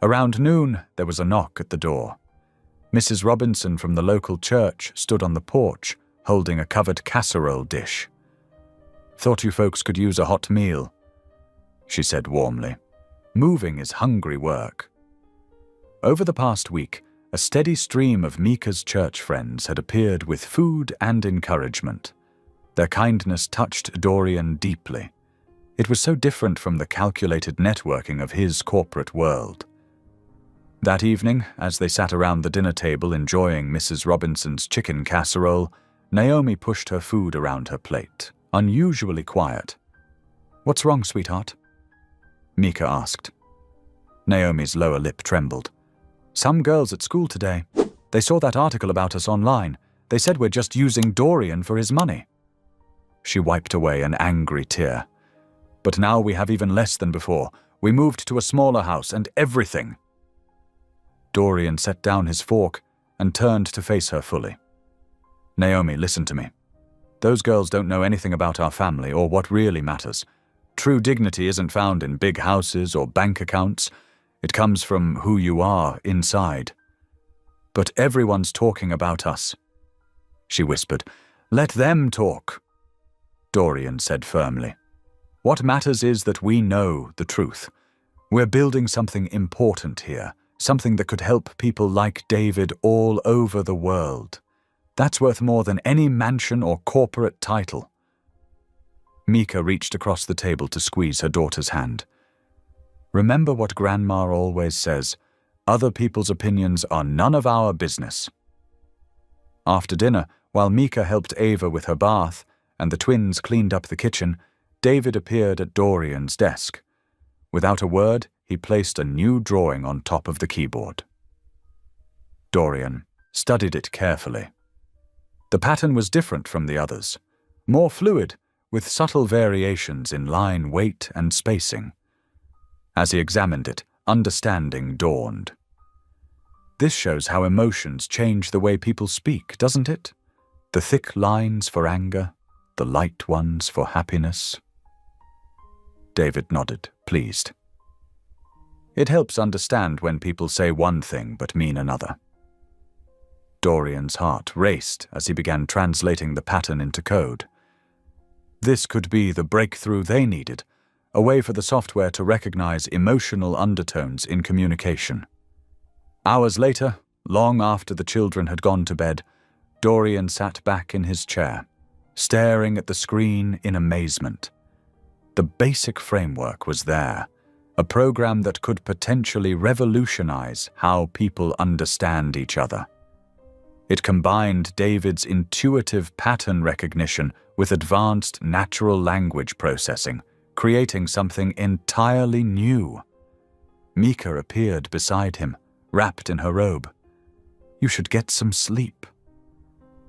Around noon, there was a knock at the door. Mrs. Robinson from the local church stood on the porch, holding a covered casserole dish. "Thought you folks could use a hot meal," she said warmly. "Moving is hungry work." Over the past week, a steady stream of Mika's church friends had appeared with food and encouragement. Their kindness touched Dorian deeply. It was so different from the calculated networking of his corporate world. That evening, as they sat around the dinner table enjoying Mrs. Robinson's chicken casserole, Naomi pushed her food around her plate, unusually quiet. "What's wrong, sweetheart?" Mika asked. Naomi's lower lip trembled. "Some girls at school today. They saw that article about us online. They said we're just using Dorian for his money." She wiped away an angry tear. "But now we have even less than before. We moved to a smaller house and everything." Dorian set down his fork and turned to face her fully. Naomi, listen to me. Those girls don't know anything about our family or what really matters. True dignity isn't found in big houses or bank accounts. It comes from who you are inside. But everyone's talking about us. She whispered. Let them talk. Dorian said firmly. What matters is that we know the truth. We're building something important here, something that could help people like David all over the world. That's worth more than any mansion or corporate title. Mika reached across the table to squeeze her daughter's hand. Remember what Grandma always says, other people's opinions are none of our business. After dinner, while Mika helped Ava with her bath and the twins cleaned up the kitchen, David appeared at Dorian's desk. Without a word, he placed a new drawing on top of the keyboard. Dorian studied it carefully. The pattern was different from the others, more fluid, with subtle variations in line weight and spacing. As he examined it, understanding dawned. This shows how emotions change the way people speak, doesn't it? The thick lines for anger, the light ones for happiness. David nodded, pleased. It helps understand when people say one thing but mean another. Dorian's heart raced as he began translating the pattern into code. This could be the breakthrough they needed, a way for the software to recognize emotional undertones in communication. Hours later, long after the children had gone to bed, Dorian sat back in his chair, staring at the screen in amazement. The basic framework was there, a program that could potentially revolutionize how people understand each other. It combined David's intuitive pattern recognition with advanced natural language processing, creating something entirely new. Mika appeared beside him, wrapped in her robe. You should get some sleep,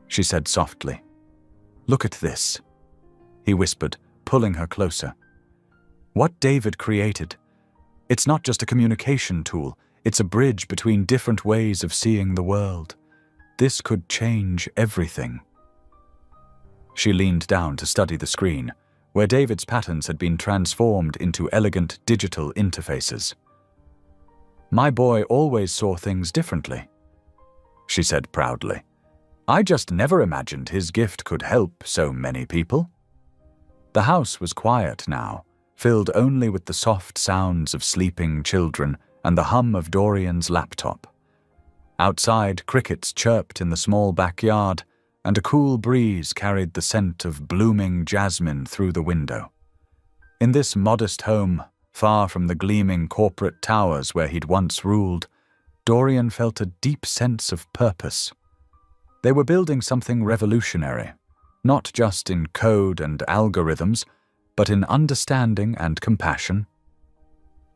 she said softly. Look at this, he whispered, pulling her closer. What David created, it's not just a communication tool, it's a bridge between different ways of seeing the world. This could change everything. She leaned down to study the screen, where David's patterns had been transformed into elegant digital interfaces. My boy always saw things differently, she said proudly. I just never imagined his gift could help so many people. The house was quiet now, filled only with the soft sounds of sleeping children and the hum of Dorian's laptop. Outside, crickets chirped in the small backyard, and a cool breeze carried the scent of blooming jasmine through the window. In this modest home, far from the gleaming corporate towers where he'd once ruled, Dorian felt a deep sense of purpose. They were building something revolutionary, not just in code and algorithms, but in understanding and compassion.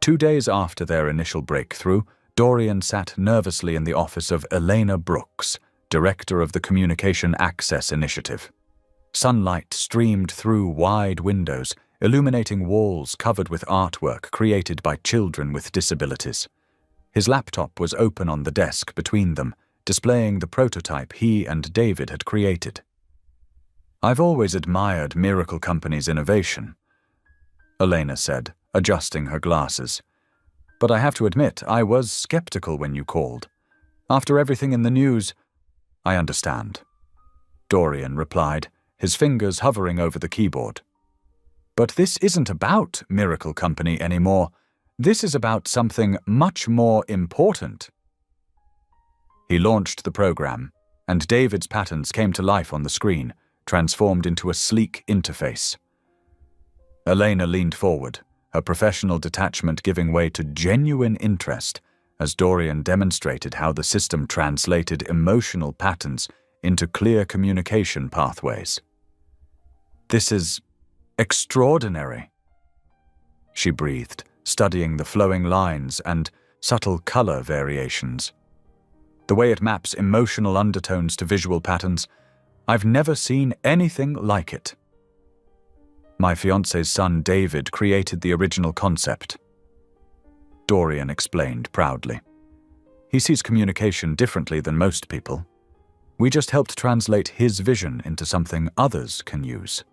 2 days after their initial breakthrough, Dorian sat nervously in the office of Elena Brooks, director of the Communication Access Initiative. Sunlight streamed through wide windows, illuminating walls covered with artwork created by children with disabilities. His laptop was open on the desk between them, displaying the prototype he and David had created. I've always admired Miracle Company's innovation, Elena said, adjusting her glasses. But I have to admit, I was skeptical when you called. After everything in the news, I understand, Dorian replied, his fingers hovering over the keyboard. But this isn't about Miracle Company anymore. This is about something much more important. He launched the program, and David's patterns came to life on the screen, transformed into a sleek interface. Elena leaned forward, her professional detachment giving way to genuine interest as Dorian demonstrated how the system translated emotional patterns into clear communication pathways. This is extraordinary, she breathed, studying the flowing lines and subtle color variations. The way it maps emotional undertones to visual patterns, I've never seen anything like it. My fiancé's son David created the original concept, Dorian explained proudly. He sees communication differently than most people. We just helped translate his vision into something others can use.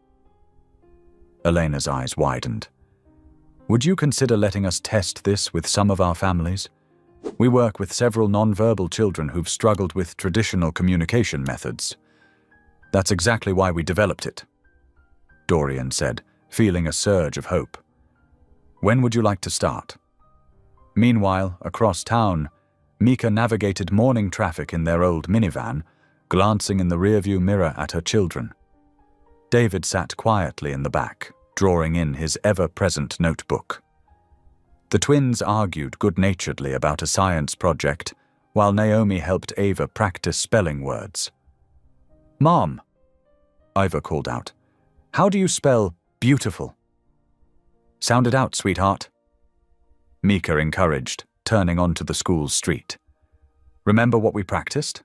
Elena's eyes widened. Would you consider letting us test this with some of our families? We work with several nonverbal children who've struggled with traditional communication methods. That's exactly why we developed it, Dorian said, feeling a surge of hope. When would you like to start? Meanwhile, across town, Mika navigated morning traffic in their old minivan, glancing in the rearview mirror at her children. David sat quietly in the back, drawing in his ever-present notebook. The twins argued good-naturedly about a science project, while Naomi helped Ava practice spelling words. "Mom," Ava called out, "how do you spell beautiful?" "Sound it out, sweetheart," Mika encouraged, turning onto the school street. "Remember what we practiced?"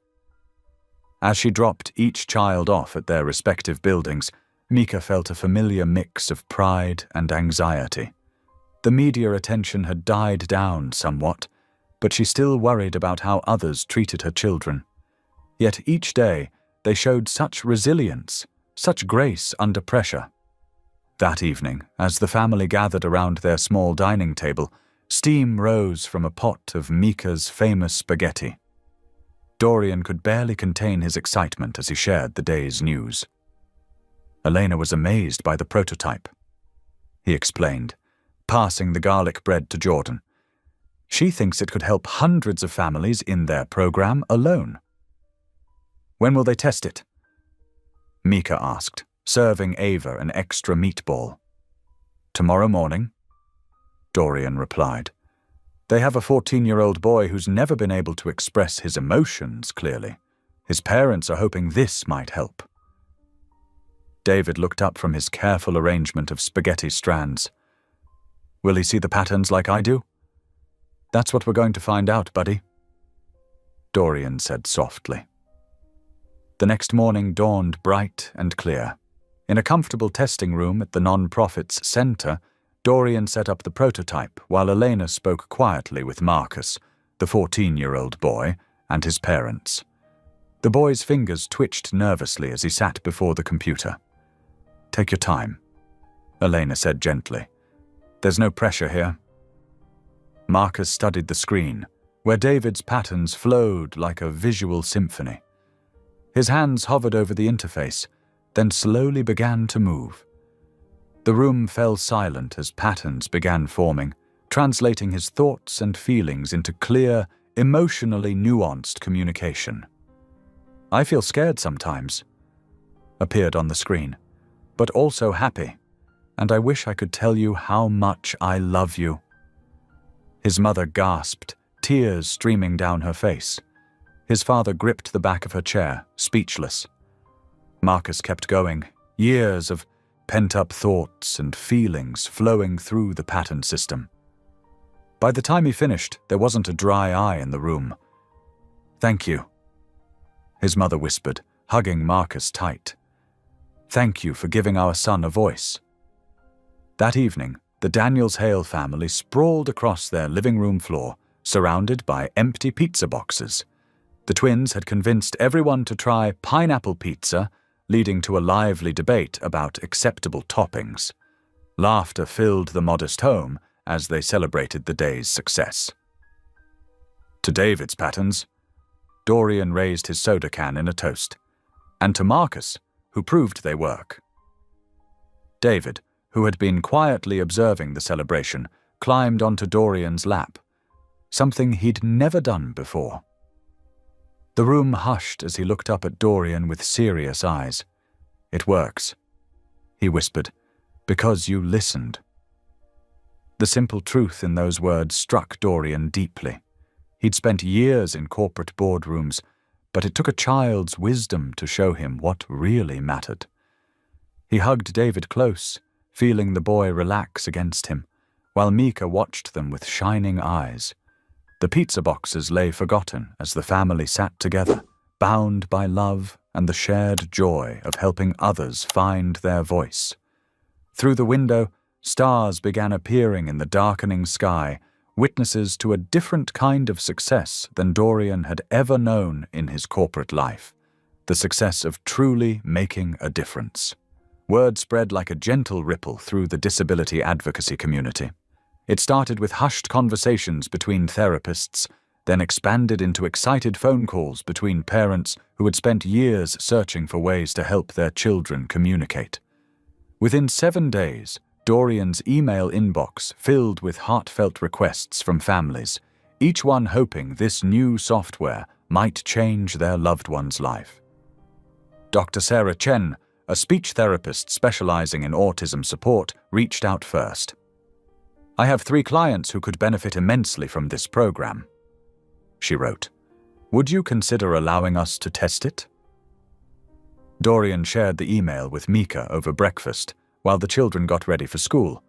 As she dropped each child off at their respective buildings, Mika felt a familiar mix of pride and anxiety. The media attention had died down somewhat, but she still worried about how others treated her children. Yet each day, they showed such resilience, such grace under pressure. That evening, as the family gathered around their small dining table, steam rose from a pot of Mika's famous spaghetti. Dorian could barely contain his excitement as he shared the day's news. Elena was amazed by the prototype, he explained, passing the garlic bread to Jordan. She thinks it could help hundreds of families in their program alone. When will they test it? Mika asked, serving Ava an extra meatball. Tomorrow morning, Dorian replied. They have a 14-year-old boy who's never been able to express his emotions clearly. His parents are hoping this might help. David looked up from his careful arrangement of spaghetti strands. Will he see the patterns like I do? That's what we're going to find out, buddy, Dorian said softly. The next morning dawned bright and clear. In a comfortable testing room at the non-profit's center, Dorian set up the prototype while Elena spoke quietly with Marcus, the 14-year-old boy, and his parents. The boy's fingers twitched nervously as he sat before the computer. Take your time, Elena said gently. There's no pressure here. Marcus studied the screen, where David's patterns flowed like a visual symphony. His hands hovered over the interface, then slowly began to move. The room fell silent as patterns began forming, translating his thoughts and feelings into clear, emotionally nuanced communication. I feel scared sometimes, appeared on the screen, but also happy, and I wish I could tell you how much I love you. His mother gasped, tears streaming down her face. His father gripped the back of her chair, speechless. Marcus kept going, years of pent-up thoughts and feelings flowing through the pattern system. By the time he finished, there wasn't a dry eye in the room. Thank you, his mother whispered, hugging Marcus tight. Thank you for giving our son a voice. That evening, the Daniels Hale family sprawled across their living room floor, surrounded by empty pizza boxes. The twins had convinced everyone to try pineapple pizza, leading to a lively debate about acceptable toppings. Laughter filled the modest home as they celebrated the day's success. To David's patterns, Dorian raised his soda can in a toast, and to Marcus, who proved they work. David, who had been quietly observing the celebration, climbed onto Dorian's lap, something he'd never done before. The room hushed as he looked up at Dorian with serious eyes. It works, he whispered, because you listened. The simple truth in those words struck Dorian deeply. He'd spent years in corporate boardrooms, but it took a child's wisdom to show him what really mattered. He hugged David close, feeling the boy relax against him, while Mika watched them with shining eyes. The pizza boxes lay forgotten as the family sat together, bound by love and the shared joy of helping others find their voice. Through the window, stars began appearing in the darkening sky, witnesses to a different kind of success than Dorian had ever known in his corporate life. the success of truly making a difference. Word spread like a gentle ripple through the disability advocacy community. It started with hushed conversations between therapists, then expanded into excited phone calls between parents who had spent years searching for ways to help their children communicate. Within 7 days, Dorian's email inbox filled with heartfelt requests from families, each one hoping this new software might change their loved one's life. Dr. Sarah Chen, a speech therapist specializing in autism support, reached out first. "I have 3 clients who could benefit immensely from this program," she wrote. "Would you consider allowing us to test it?" Dorian shared the email with Mika over breakfast while the children got ready for school.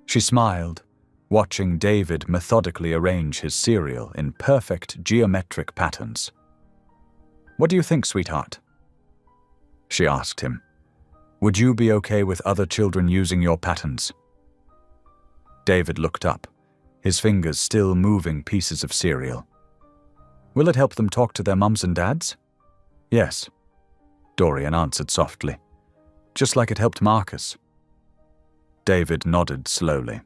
She smiled, watching David methodically arrange his cereal in perfect geometric patterns. "What do you think, sweetheart?" she asked him. "Would you be okay with other children using your patterns?" David looked up, his fingers still moving pieces of cereal. "Will it help them talk to their mums and dads?" "Yes," Dorian answered softly, "just like it helped Marcus." David nodded slowly.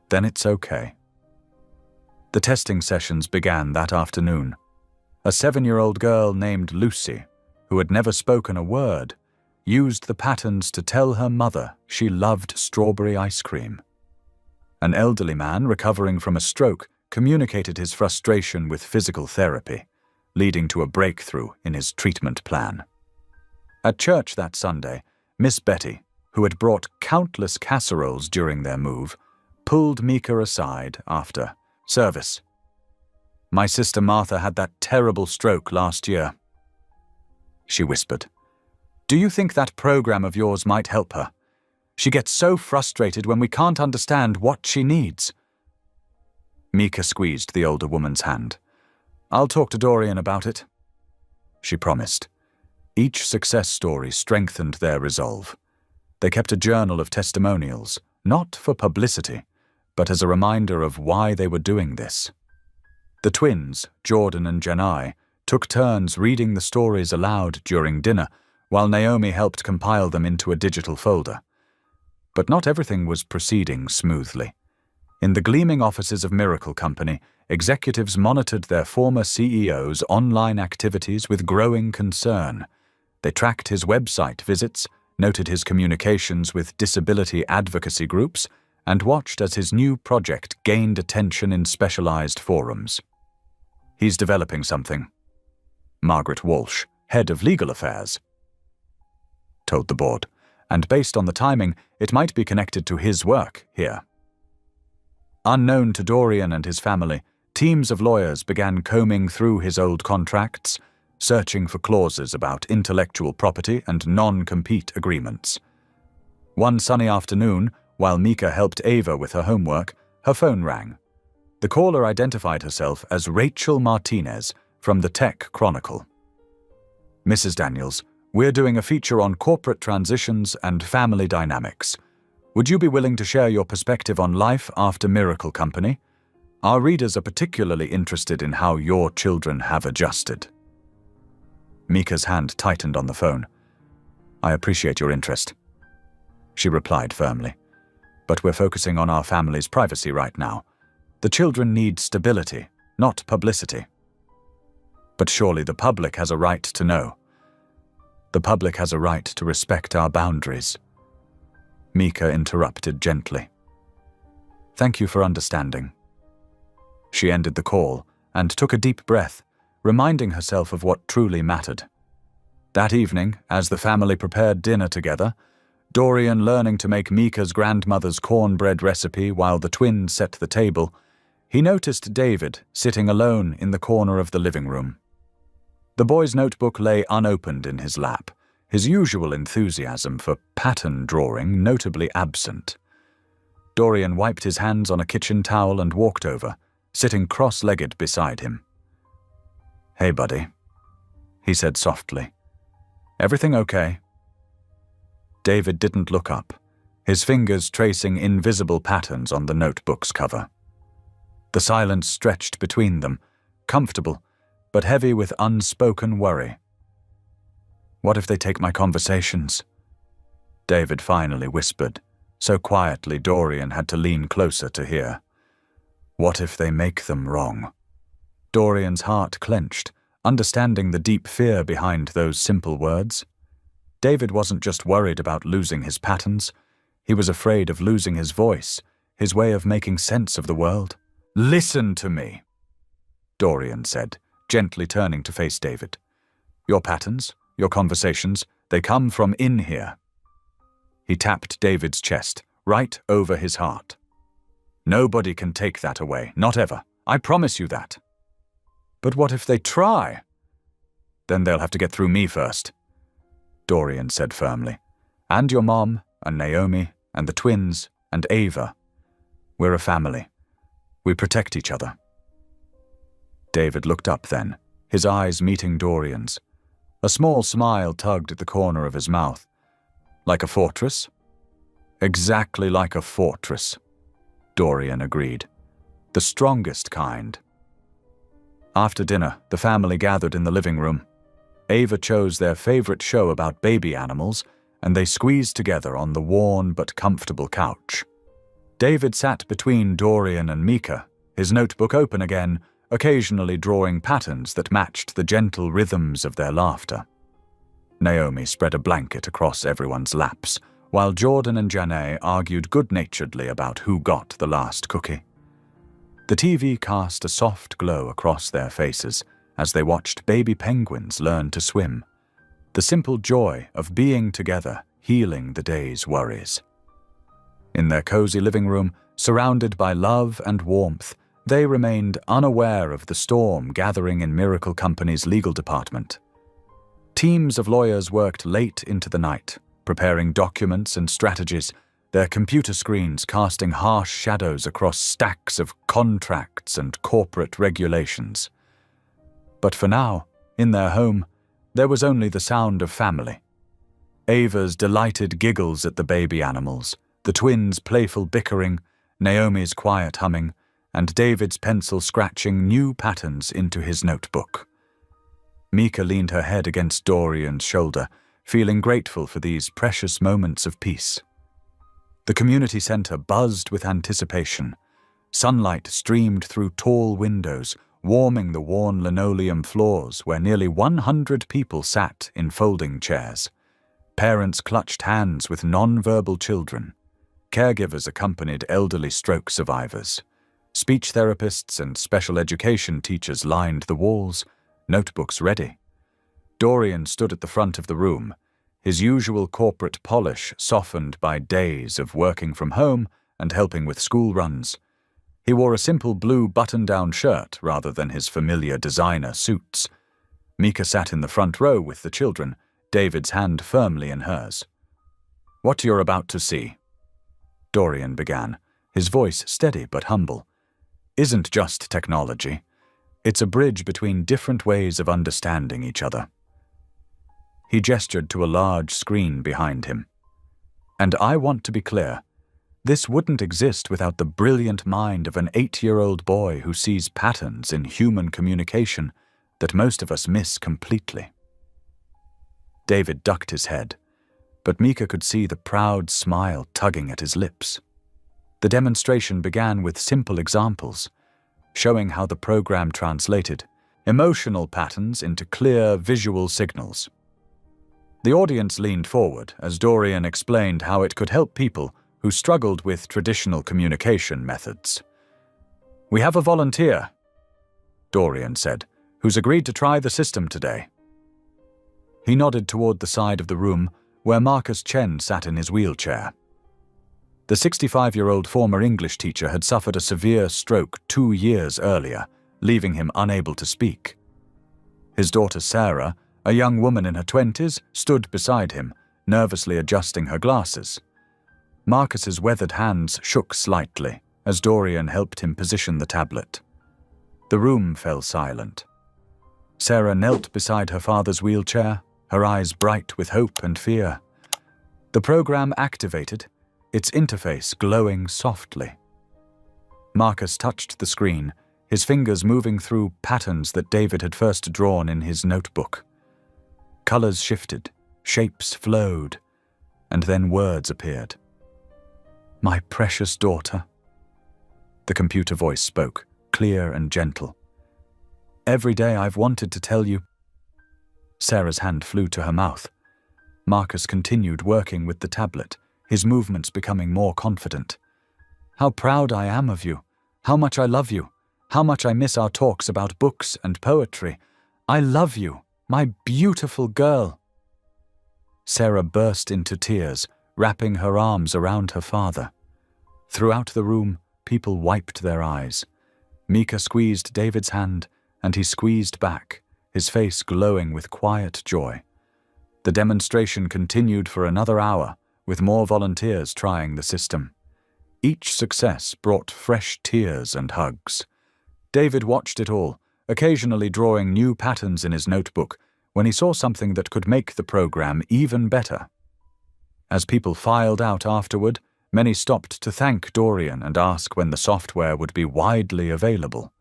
"Then it's okay." The testing sessions began that afternoon. A 7-year-old girl named Lucy, who had never spoken a word, used the patterns to tell her mother she loved strawberry ice cream. An elderly man recovering from a stroke communicated his frustration with physical therapy, leading to a breakthrough in his treatment plan. At church that Sunday, Miss Betty, who had brought countless casseroles during their move, pulled Mika aside after service. "My sister Martha had that terrible stroke last year," she whispered. "Do you think that program of yours might help her? She gets so frustrated when we can't understand what she needs." Mika squeezed the older woman's hand. "I'll talk to Dorian about it," she promised. Each success story strengthened their resolve. They kept a journal of testimonials, not for publicity, but as a reminder of why they were doing this. The twins, Jordan and Janai, took turns reading the stories aloud during dinner, while Naomi helped compile them into a digital folder. But not everything was proceeding smoothly. In the gleaming offices of Miracle Company, executives monitored their former CEO's online activities with growing concern. They tracked his website visits, noted his communications with disability advocacy groups, and watched as his new project gained attention in specialized forums. "He's developing something," Margaret Walsh, head of legal affairs, told the board, and based on the timing, it might be connected to his work here. Unknown to Dorian and his family, teams of lawyers began combing through his old contracts, searching for clauses about intellectual property and non-compete agreements. One sunny afternoon, while Mika helped Ava with her homework, her phone rang. The caller identified herself as Rachel Martinez from the Tech Chronicle. "Mrs. Daniels, we're doing a feature on corporate transitions and family dynamics. Would you be willing to share your perspective on life after Miracle Company? Our readers are particularly interested in how your children have adjusted." Mika's hand tightened on the phone. "I appreciate your interest," she replied firmly. "But we're focusing on our family's privacy right now. The children need stability, not publicity." "But surely the public has a right to know." "The public has a right to respect our boundaries," Mika interrupted gently. "Thank you for understanding." She ended the call and took a deep breath, reminding herself of what truly mattered. That evening, as the family prepared dinner together, Dorian learning to make Mika's grandmother's cornbread recipe while the twins set the table, he noticed David sitting alone in the corner of the living room. The boy's notebook lay unopened in his lap, his usual enthusiasm for pattern drawing notably absent. Dorian wiped his hands on a kitchen towel and walked over, sitting cross-legged beside him. "Hey, buddy," he said softly. "Everything okay?" David didn't look up, his fingers tracing invisible patterns on the notebook's cover. The silence stretched between them, comfortable, but heavy with unspoken worry. What if they take my conversations? David finally whispered, so quietly Dorian had to lean closer to hear. What if they make them wrong? Dorian's heart clenched, understanding the deep fear behind those simple words. David wasn't just worried about losing his patterns. He was afraid of losing his voice, his way of making sense of the world. Listen to me, Dorian said, gently turning to face David. Your patterns, your conversations, they come from in here. He tapped David's chest, right over his heart. Nobody can take that away, not ever. I promise you that. But what if they try? Then they'll have to get through me first, Dorian said firmly. And your mom, and Naomi, and the twins, and Ava. We're a family. We protect each other. David looked up then, his eyes meeting Dorian's. A small smile tugged at the corner of his mouth. Like a fortress? Exactly like a fortress, Dorian agreed. The strongest kind. After dinner, the family gathered in the living room. Ava chose their favorite show about baby animals, and they squeezed together on the worn but comfortable couch. David sat between Dorian and Mika, his notebook open again, occasionally drawing patterns that matched the gentle rhythms of their laughter. Naomi spread a blanket across everyone's laps, while Jordan and Janae argued good-naturedly about who got the last cookie. The TV cast a soft glow across their faces as they watched baby penguins learn to swim, the simple joy of being together healing the day's worries. In their cozy living room, surrounded by love and warmth, they remained unaware of the storm gathering in Miracle Company's legal department. Teams of lawyers worked late into the night, preparing documents and strategies, their computer screens casting harsh shadows across stacks of contracts and corporate regulations. But for now, in their home, there was only the sound of family. Ava's delighted giggles at the baby animals, the twins' playful bickering, Naomi's quiet humming, and David's pencil scratching new patterns into his notebook. Mika leaned her head against Dorian's shoulder, feeling grateful for these precious moments of peace. The community center buzzed with anticipation. Sunlight streamed through tall windows, warming the worn linoleum floors where nearly 100 people sat in folding chairs. Parents clutched hands with non-verbal children. Caregivers accompanied elderly stroke survivors. Speech therapists and special education teachers lined the walls, notebooks ready. Dorian stood at the front of the room, his usual corporate polish softened by days of working from home and helping with school runs. He wore a simple blue button-down shirt rather than his familiar designer suits. Mika sat in the front row with the children, David's hand firmly in hers. "What you're about to see," Dorian began, his voice steady but humble, "isn't just technology. It's a bridge between different ways of understanding each other." He gestured to a large screen behind him. "And I want to be clear. This wouldn't exist without the brilliant mind of an 8-year-old boy who sees patterns in human communication that most of us miss completely." David ducked his head, but Mika could see the proud smile tugging at his lips. The demonstration began with simple examples, showing how the program translated emotional patterns into clear visual signals. The audience leaned forward as Dorian explained how it could help people who struggled with traditional communication methods. "We have a volunteer," Dorian said, "who's agreed to try the system today." He nodded toward the side of the room where Marcus Chen sat in his wheelchair. The 65-year-old former English teacher had suffered a severe stroke 2 years earlier, leaving him unable to speak. His daughter Sarah, a young woman in her 20s, stood beside him, nervously adjusting her glasses. Marcus's weathered hands shook slightly as Dorian helped him position the tablet. The room fell silent. Sarah knelt beside her father's wheelchair, her eyes bright with hope and fear. The program activated, its interface glowing softly. Marcus touched the screen, his fingers moving through patterns that David had first drawn in his notebook. Colors shifted, shapes flowed, and then words appeared. "My precious daughter." The computer voice spoke, clear and gentle. "Every day I've wanted to tell you." Sarah's hand flew to her mouth. Marcus continued working with the tablet, his movements becoming more confident. "How proud I am of you. How much I love you. How much I miss our talks about books and poetry. I love you, my beautiful girl." Sarah burst into tears, wrapping her arms around her father. Throughout the room, people wiped their eyes. Mika squeezed David's hand, and he squeezed back, his face glowing with quiet joy. The demonstration continued for another hour, with more volunteers trying the system. Each success brought fresh tears and hugs. David watched it all, occasionally drawing new patterns in his notebook when he saw something that could make the program even better. As people filed out afterward, many stopped to thank Dorian and ask when the software would be widely available.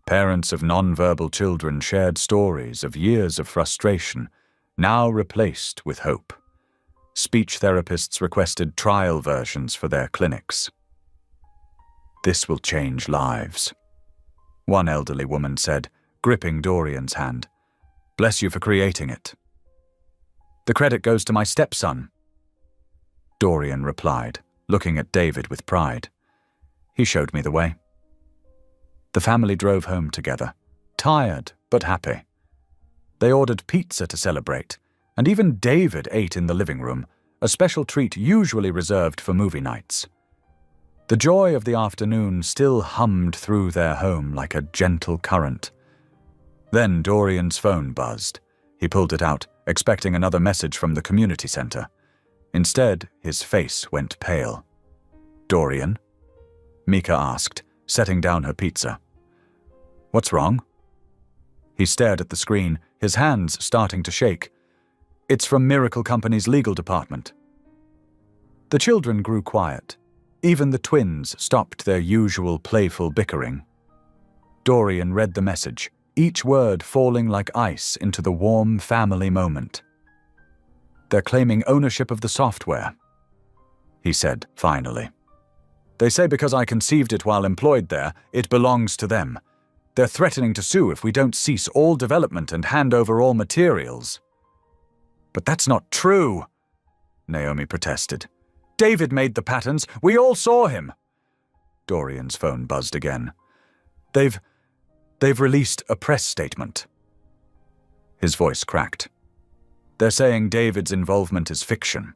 Parents of nonverbal children shared stories of years of frustration, now replaced with hope. Speech therapists requested trial versions for their clinics. "This will change lives," one elderly woman said, gripping Dorian's hand. "Bless you for creating it." "The credit goes to my stepson," Dorian replied, looking at David with pride. "He showed me the way." The family drove home together, tired but happy. They ordered pizza to celebrate, and even David ate in the living room, a special treat usually reserved for movie nights. The joy of the afternoon still hummed through their home like a gentle current. Then Dorian's phone buzzed. He pulled it out, expecting another message from the community center. Instead, his face went pale. "Dorian?" Mika asked, setting down her pizza. "What's wrong?" He stared at the screen, his hands starting to shake. "It's from Miracle Company's legal department." The children grew quiet. Even the twins stopped their usual playful bickering. Dorian read the message, each word falling like ice into the warm family moment. "They're claiming ownership of the software," he said finally. "They say because I conceived it while employed there, it belongs to them. They're threatening to sue if we don't cease all development and hand over all materials." "But that's not true," Naomi protested. "David made the patterns. We all saw him." Dorian's phone buzzed again. They've released a press statement." His voice cracked. "They're saying David's involvement is fiction,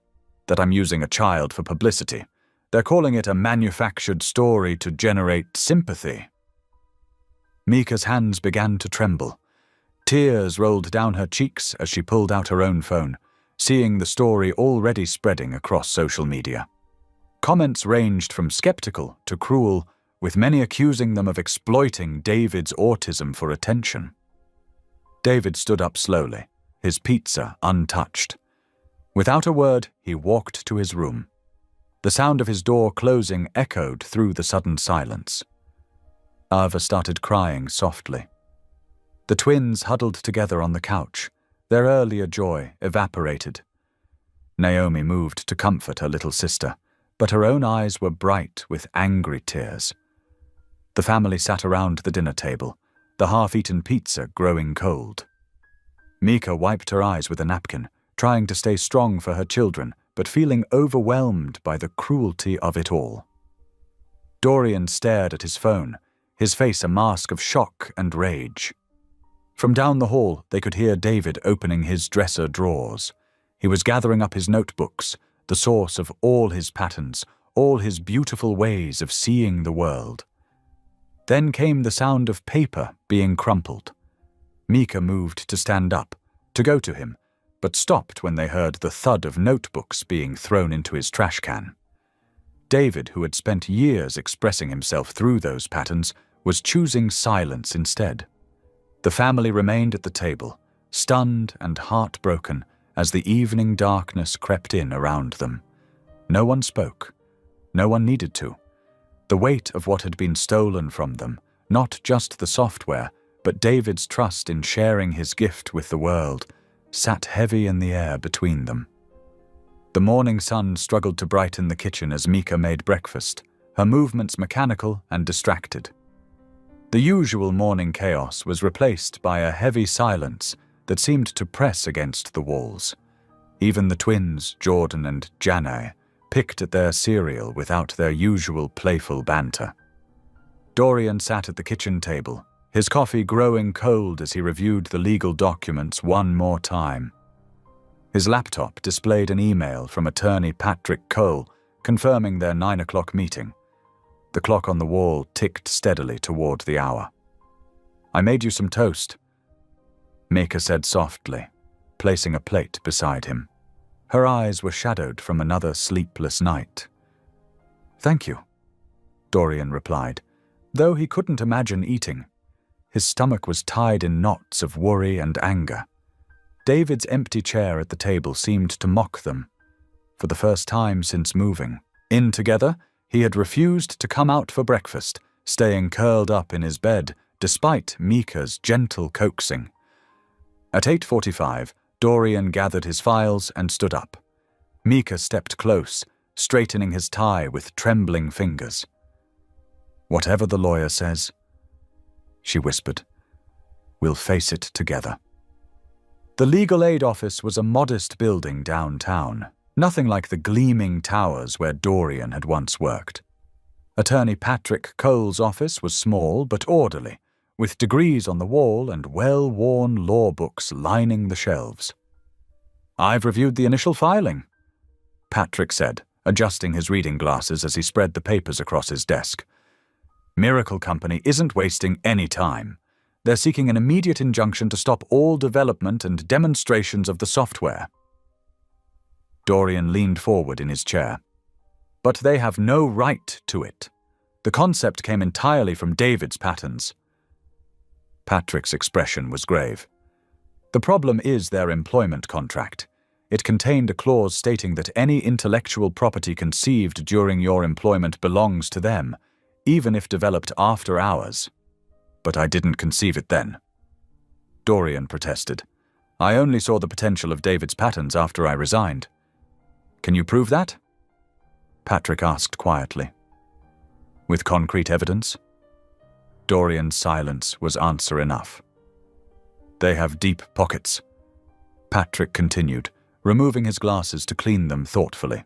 that I'm using a child for publicity. They're calling it a manufactured story to generate sympathy." Mika's hands began to tremble. Tears rolled down her cheeks as she pulled out her own phone, seeing the story already spreading across social media. Comments ranged from skeptical to cruel, with many accusing them of exploiting David's autism for attention. David stood up slowly, his pizza untouched. Without a word, he walked to his room. The sound of his door closing echoed through the sudden silence. Ava started crying softly. The twins huddled together on the couch, their earlier joy evaporated. Naomi moved to comfort her little sister, but her own eyes were bright with angry tears. The family sat around the dinner table, the half-eaten pizza growing cold. Mika wiped her eyes with a napkin, trying to stay strong for her children, but feeling overwhelmed by the cruelty of it all. Dorian stared at his phone, his face a mask of shock and rage. From down the hall, they could hear David opening his dresser drawers. He was gathering up his notebooks, the source of all his patterns, all his beautiful ways of seeing the world. Then came the sound of paper being crumpled. Mika moved to stand up, to go to him, but stopped when they heard the thud of notebooks being thrown into his trash can. David, who had spent years expressing himself through those patterns, was choosing silence instead. The family remained at the table, stunned and heartbroken as the evening darkness crept in around them. No one spoke. No one needed to. The weight of what had been stolen from them, not just the software, but David's trust in sharing his gift with the world, sat heavy in the air between them. The morning sun struggled to brighten the kitchen as Mika made breakfast, her movements mechanical and distracted. The usual morning chaos was replaced by a heavy silence that seemed to press against the walls. Even the twins, Jordan and Janai, picked at their cereal without their usual playful banter. Dorian sat at the kitchen table, his coffee growing cold as he reviewed the legal documents one more time. His laptop displayed an email from attorney Patrick Cole confirming their 9 o'clock meeting. The clock on the wall ticked steadily toward the hour. "I made you some toast," Mika said softly, placing a plate beside him. Her eyes were shadowed from another sleepless night. "Thank you," Dorian replied, though he couldn't imagine eating. His stomach was tied in knots of worry and anger. David's empty chair at the table seemed to mock them. For the first time since moving in together, he had refused to come out for breakfast, staying curled up in his bed despite Mika's gentle coaxing. At 8:45, Dorian gathered his files and stood up. Mika stepped close, straightening his tie with trembling fingers. "Whatever the lawyer says," she whispered, "we'll face it together." The legal aid office was a modest building downtown, nothing like the gleaming towers where Dorian had once worked. Attorney Patrick Cole's office was small but orderly, with degrees on the wall and well-worn law books lining the shelves. "I've reviewed the initial filing," Patrick said, adjusting his reading glasses as he spread the papers across his desk. "Miracle Company isn't wasting any time. They're seeking an immediate injunction to stop all development and demonstrations of the software." Dorian leaned forward in his chair. "But they have no right to it. The concept came entirely from David's patterns." Patrick's expression was grave. "The problem is their employment contract. It contained a clause stating that any intellectual property conceived during your employment belongs to them, even if developed after hours. But I didn't conceive it then," Dorian protested. "I only saw the potential of David's patterns after I resigned." "Can you prove that?" Patrick asked quietly. "With concrete evidence?" Dorian's silence was answer enough. "They have deep pockets," Patrick continued, removing his glasses to clean them thoughtfully.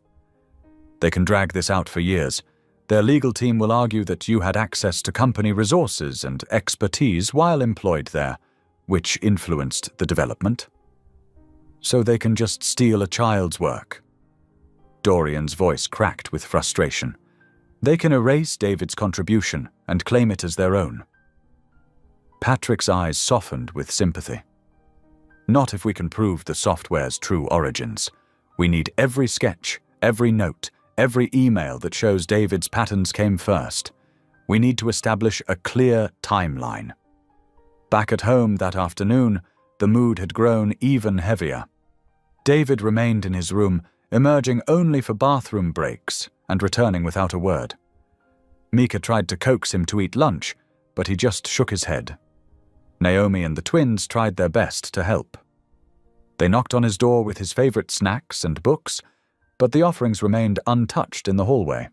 "They can drag this out for years. Their legal team will argue that you had access to company resources and expertise while employed there, which influenced the development. So they can just steal a child's work." Dorian's voice cracked with frustration. "They can erase David's contribution and claim it as their own." Patrick's eyes softened with sympathy. "Not if we can prove the software's true origins. We need every sketch, every note, every email that shows David's patterns came first. We need to establish a clear timeline." Back at home that afternoon, the mood had grown even heavier. David remained in his room, emerging only for bathroom breaks and returning without a word. Mika tried to coax him to eat lunch, but he just shook his head. Naomi and the twins tried their best to help. They knocked on his door with his favorite snacks and books, but the offerings remained untouched in the hallway.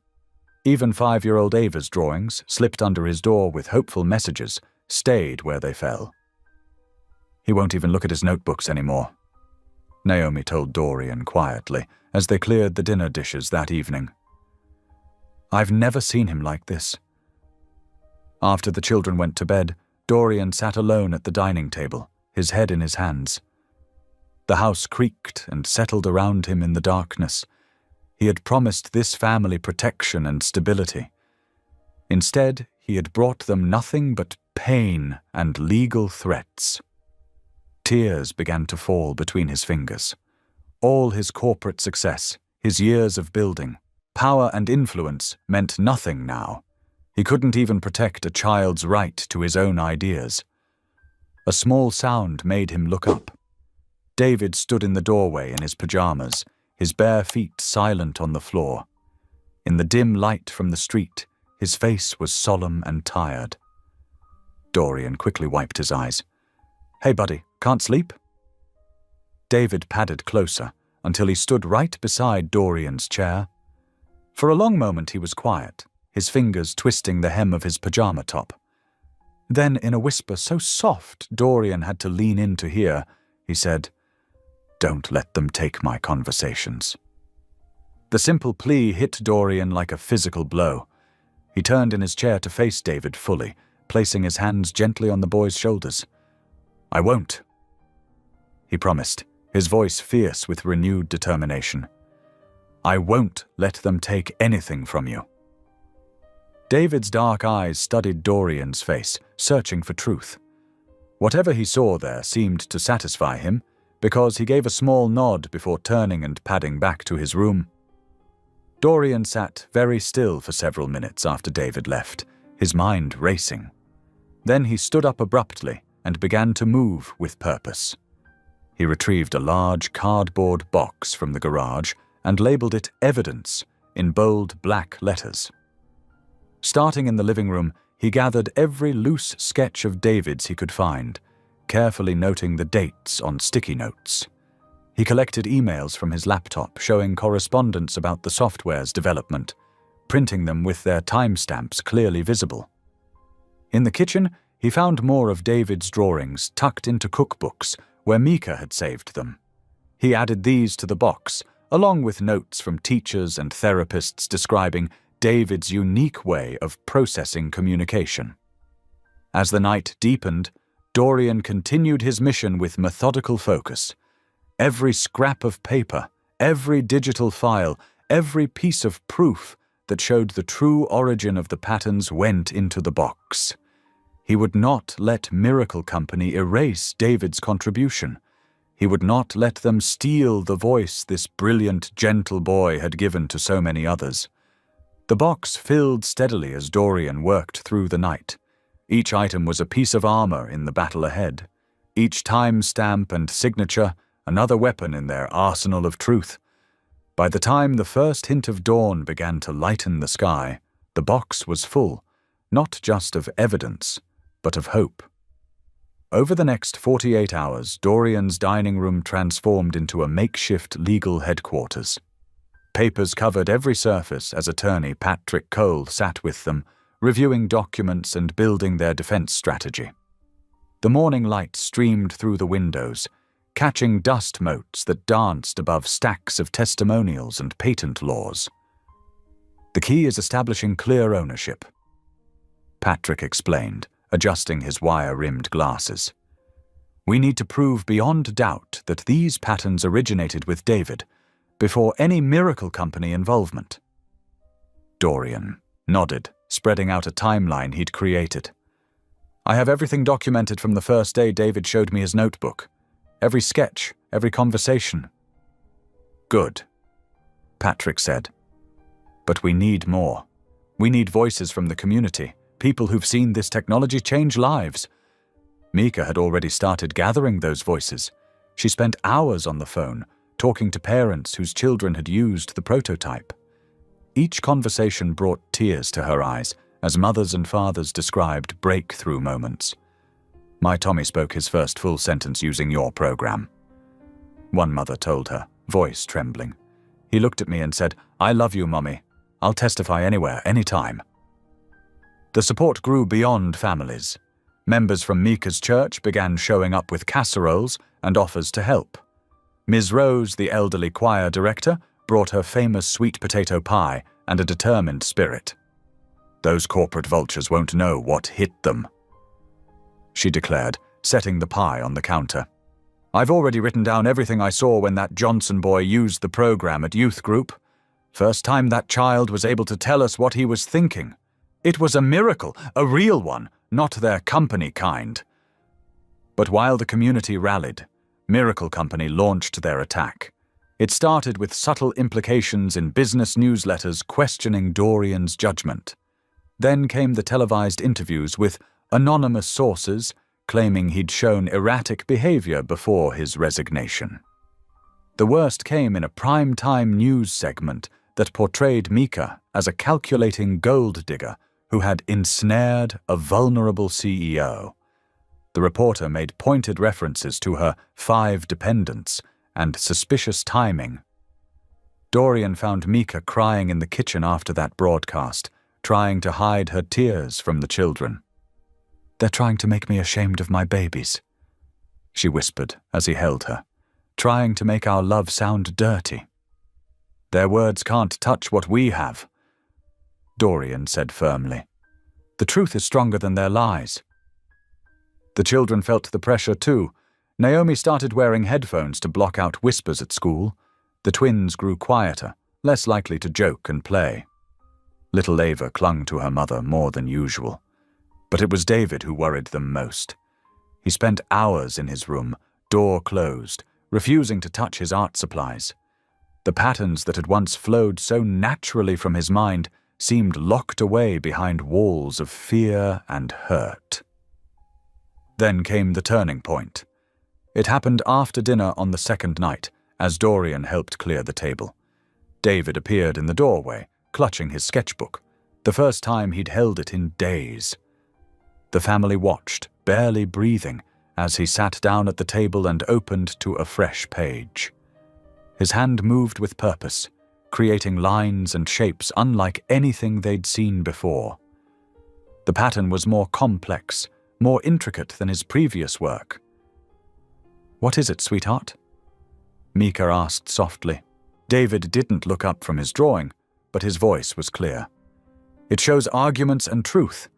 Even 5-year-old Ava's drawings, slipped under his door with hopeful messages, stayed where they fell. "He won't even look at his notebooks anymore," Naomi told Dorian quietly as they cleared the dinner dishes that evening. "I've never seen him like this." After the children went to bed, Dorian sat alone at the dining table, his head in his hands. The house creaked and settled around him in the darkness. He had promised this family protection and stability. Instead, he had brought them nothing but pain and legal threats. Tears began to fall between his fingers. All his corporate success, his years of building, power and influence meant nothing now. He couldn't even protect a child's right to his own ideas. A small sound made him look up. David stood in the doorway in his pajamas, his bare feet silent on the floor. In the dim light from the street, his face was solemn and tired. Dorian quickly wiped his eyes. "Hey, buddy, can't sleep?" David padded closer until he stood right beside Dorian's chair. For a long moment he was quiet, his fingers twisting the hem of his pajama top. Then, in a whisper so soft Dorian had to lean in to hear, he said, "Don't let them take my conversations." The simple plea hit Dorian like a physical blow. He turned in his chair to face David fully, placing his hands gently on the boy's shoulders. "I won't," he promised, his voice fierce with renewed determination. "I won't let them take anything from you." David's dark eyes studied Dorian's face, searching for truth. Whatever he saw there seemed to satisfy him, because he gave a small nod before turning and padding back to his room. Dorian sat very still for several minutes after David left, his mind racing. Then he stood up abruptly and began to move with purpose. He retrieved a large cardboard box from the garage and labeled it Evidence in bold black letters. Starting in the living room, he gathered every loose sketch of David's he could find, carefully noting the dates on sticky notes. He collected emails from his laptop showing correspondence about the software's development, printing them with their timestamps clearly visible. In the kitchen, he found more of David's drawings tucked into cookbooks where Mika had saved them. He added these to the box, along with notes from teachers and therapists describing David's unique way of processing communication. As the night deepened, Dorian continued his mission with methodical focus. Every scrap of paper, every digital file, every piece of proof that showed the true origin of the patterns went into the box. He would not let Miracle Company erase David's contribution. He would not let them steal the voice this brilliant, gentle boy had given to so many others. The box filled steadily as Dorian worked through the night. Each item was a piece of armor in the battle ahead. Each time stamp and signature, another weapon in their arsenal of truth. By the time the first hint of dawn began to lighten the sky, the box was full, not just of evidence, but of hope. Over the next 48 hours, Dorian's dining room transformed into a makeshift legal headquarters. Papers covered every surface as attorney Patrick Cole sat with them, reviewing documents and building their defense strategy. The morning light streamed through the windows, catching dust motes that danced above stacks of testimonials and patent laws. "The key is establishing clear ownership," Patrick explained, adjusting his wire-rimmed glasses. "We need to prove beyond doubt that these patterns originated with David, before any Miracle Company involvement." Dorian nodded, spreading out a timeline he'd created. "I have everything documented from the first day David showed me his notebook. Every sketch, every conversation." "Good," Patrick said. "But we need more. We need voices from the community, people who've seen this technology change lives." Mika had already started gathering those voices. She spent hours on the phone, talking to parents whose children had used the prototype. Each conversation brought tears to her eyes as mothers and fathers described breakthrough moments. "My Tommy spoke his first full sentence using your program," one mother told her, voice trembling. "He looked at me and said, 'I love you, Mommy. I'll testify anywhere, anytime.'" The support grew beyond families. Members from Mika's church began showing up with casseroles and offers to help. Ms. Rose, the elderly choir director, brought her famous sweet potato pie and a determined spirit. "Those corporate vultures won't know what hit them," she declared, setting the pie on the counter. "I've already written down everything I saw when that Johnson boy used the program at youth group. First time that child was able to tell us what he was thinking. It was a miracle, a real one, not their company kind." But while the community rallied, Miracle Company launched their attack. It started with subtle implications in business newsletters questioning Dorian's judgment. Then came the televised interviews with anonymous sources claiming he'd shown erratic behavior before his resignation. The worst came in a prime-time news segment that portrayed Mika as a calculating gold digger who had ensnared a vulnerable CEO. The reporter made pointed references to her 5 dependents and suspicious timing. Dorian found Mika crying in the kitchen after that broadcast, trying to hide her tears from the children. "They're trying to make me ashamed of my babies," she whispered as he held her, "trying to make our love sound dirty." "Their words can't touch what we have," Dorian said firmly. "The truth is stronger than their lies." The children felt the pressure too. Naomi started wearing headphones to block out whispers at school. The twins grew quieter, less likely to joke and play. Little Ava clung to her mother more than usual. But it was David who worried them most. He spent hours in his room, door closed, refusing to touch his art supplies. The patterns that had once flowed so naturally from his mind seemed locked away behind walls of fear and hurt. Then came the turning point. It happened after dinner on the second night, as Dorian helped clear the table. David appeared in the doorway, clutching his sketchbook, the first time he'd held it in days. The family watched, barely breathing, as he sat down at the table and opened to a fresh page. His hand moved with purpose, creating lines and shapes unlike anything they'd seen before. The pattern was more complex, more intricate than his previous work. "What is it, sweetheart?" Mika asked softly. David didn't look up from his drawing, but his voice was clear. "It shows arguments and truth.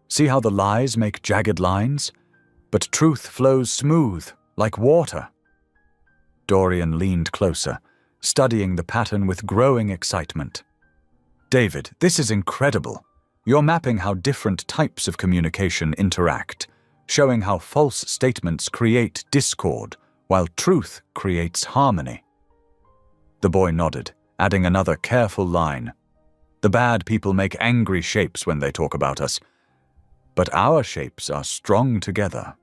See how the lies make jagged lines? But truth flows smooth, like water." Dorian leaned closer, studying the pattern with growing excitement. "David, this is incredible. You're mapping how different types of communication interact, showing how false statements create discord, while truth creates harmony." The boy nodded, adding another careful line. "The bad people make angry shapes when they talk about us, but our shapes are strong together."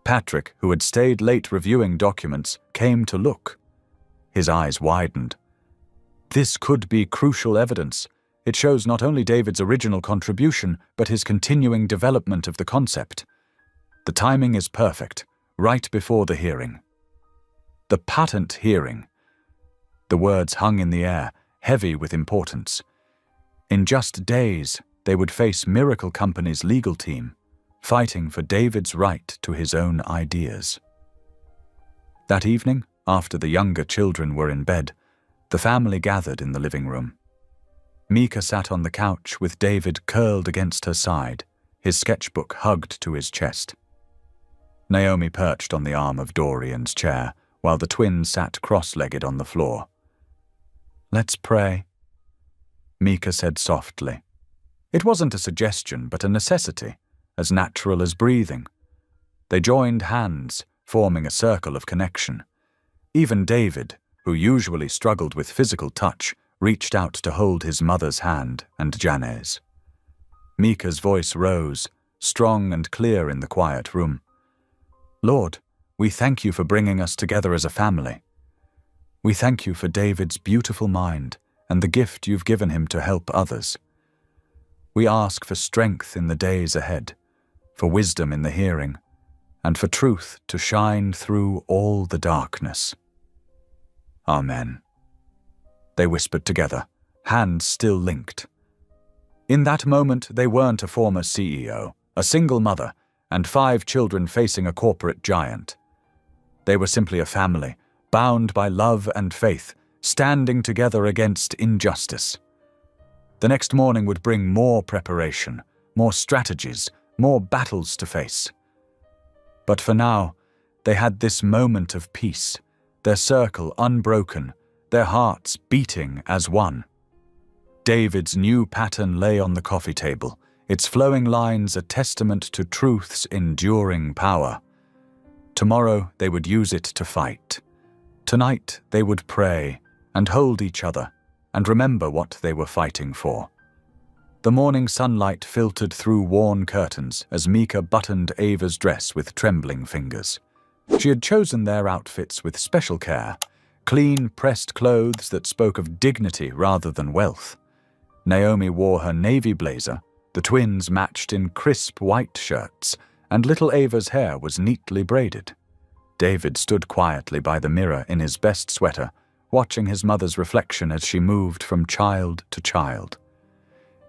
Patrick, who had stayed late reviewing documents, came to look. His eyes widened. This could be crucial evidence. It shows not only David's original contribution, but his continuing development of the concept. The timing is perfect, right before the hearing. The patent hearing. The words hung in the air, heavy with importance. In just days, they would face Miracle Company's legal team, fighting for David's right to his own ideas. That evening, after the younger children were in bed, the family gathered in the living room. Mika sat on the couch with David curled against her side, his sketchbook hugged to his chest. Naomi perched on the arm of Dorian's chair, while the twins sat cross-legged on the floor. "Let's pray," Mika said softly. It wasn't a suggestion, but a necessity, as natural as breathing. They joined hands, forming a circle of connection. Even David, who usually struggled with physical touch, reached out to hold his mother's hand and Janet's. Mika's voice rose, strong and clear in the quiet room. "Lord, we thank you for bringing us together as a family. We thank you for David's beautiful mind and the gift you've given him to help others. We ask for strength in the days ahead, for wisdom in the hearing, and for truth to shine through all the darkness. Amen." They whispered together, hands still linked. In that moment, they weren't a former CEO, a single mother, and 5 children facing a corporate giant. They were simply a family, bound by love and faith, standing together against injustice. The next morning would bring more preparation, more strategies, more battles to face. But for now, they had this moment of peace, their circle unbroken, their hearts beating as one. David's new pattern lay on the coffee table, its flowing lines a testament to truth's enduring power. Tomorrow they would use it to fight. Tonight they would pray and hold each other and remember what they were fighting for. The morning sunlight filtered through worn curtains as Mika buttoned Ava's dress with trembling fingers. She had chosen their outfits with special care, clean, pressed clothes that spoke of dignity rather than wealth. Naomi wore her navy blazer, the twins matched in crisp white shirts, and little Ava's hair was neatly braided. David stood quietly by the mirror in his best sweater, watching his mother's reflection as she moved from child to child.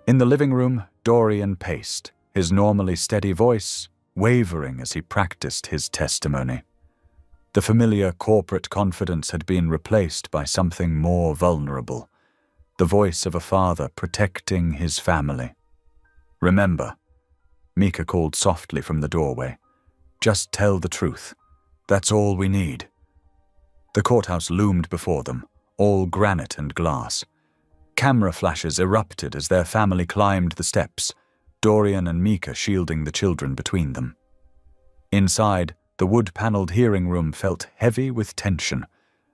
In the living room, Dorian paced, his normally steady voice wavering as he practiced his testimony. The familiar corporate confidence had been replaced by something more vulnerable, the voice of a father protecting his family. "Remember," Mika called softly from the doorway, "just tell the truth. That's all we need." The courthouse loomed before them, all granite and glass. Camera flashes erupted as their family climbed the steps, Dorian and Mika shielding the children between them. Inside, the wood-paneled hearing room felt heavy with tension.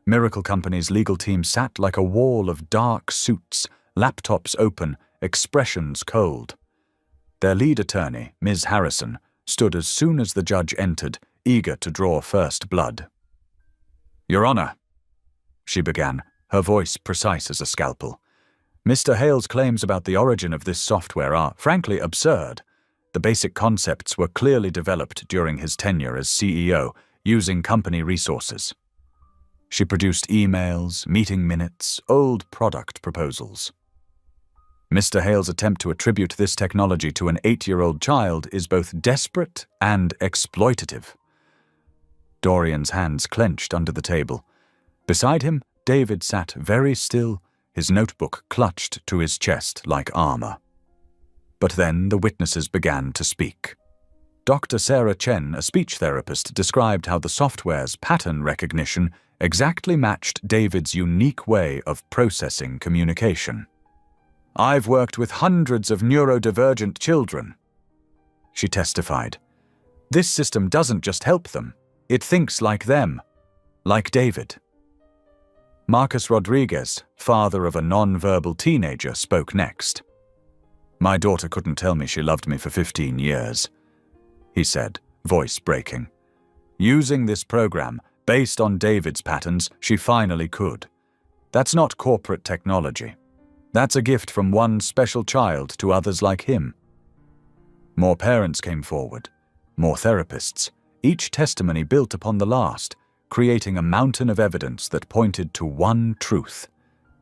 Miracle Company's legal team sat like a wall of dark suits, laptops open, expressions cold. Their lead attorney, Ms. Harrison, stood as soon as the judge entered, eager to draw first blood. "Your Honor," she began, her voice precise as a scalpel. "Mr. Hale's claims about the origin of this software are, frankly, absurd. The basic concepts were clearly developed during his tenure as CEO, using company resources." She produced emails, meeting minutes, old product proposals. Mr. Hale's attempt to attribute this technology to an 8-year-old child is both desperate and exploitative. Dorian's hands clenched under the table. Beside him, David sat very still, his notebook clutched to his chest like armor. But then the witnesses began to speak. Dr. Sarah Chen, a speech therapist, described how the software's pattern recognition exactly matched David's unique way of processing communication. "I've worked with hundreds of neurodivergent children," she testified. "This system doesn't just help them, it thinks like them, like David." Marcus Rodriguez, father of a non-verbal teenager, spoke next. "My daughter couldn't tell me she loved me for 15 years, he said, voice breaking. "Using this program, based on David's patterns, she finally could. That's not corporate technology. That's a gift from one special child to others like him." More parents came forward, more therapists, each testimony built upon the last, creating a mountain of evidence that pointed to one truth.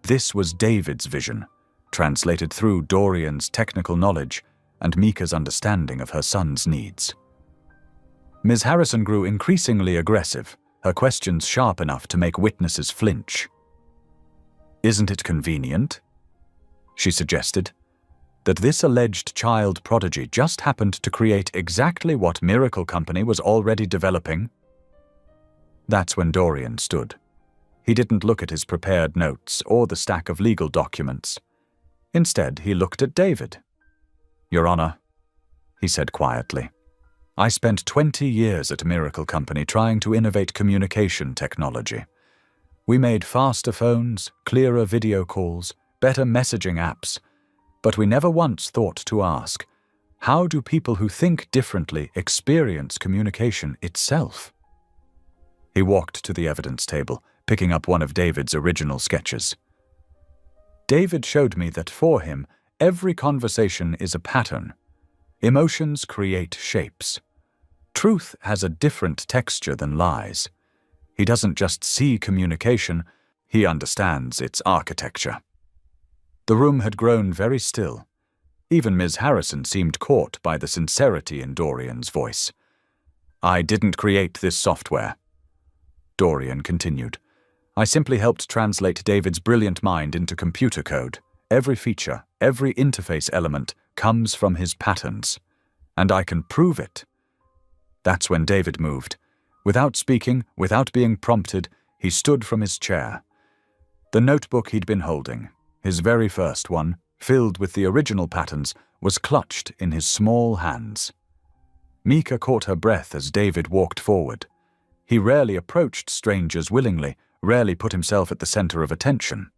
This was David's vision, translated through Dorian's technical knowledge and Mika's understanding of her son's needs. Ms. Harrison grew increasingly aggressive, her questions sharp enough to make witnesses flinch. "Isn't it convenient," she suggested, "that this alleged child prodigy just happened to create exactly what Miracle Company was already developing?" That's when Dorian stood. He didn't look at his prepared notes or the stack of legal documents. Instead, he looked at David. "Your Honor," he said quietly, "I spent 20 years at Miracle Company trying to innovate communication technology. We made faster phones, clearer video calls, better messaging apps, but we never once thought to ask, how do people who think differently experience communication itself?" He walked to the evidence table, picking up one of David's original sketches. "David showed me that for him, every conversation is a pattern. Emotions create shapes. Truth has a different texture than lies. He doesn't just see communication, he understands its architecture." The room had grown very still. Even Ms. Harrison seemed caught by the sincerity in Dorian's voice. "I didn't create this software," Dorian continued. "I simply helped translate David's brilliant mind into computer code. Every feature, every interface element comes from his patterns. And I can prove it." That's when David moved. Without speaking, without being prompted, he stood from his chair. The notebook he'd been holding, his very first one, filled with the original patterns, was clutched in his small hands. Mika caught her breath as David walked forward. He rarely approached strangers willingly, rarely put himself at the center of attention.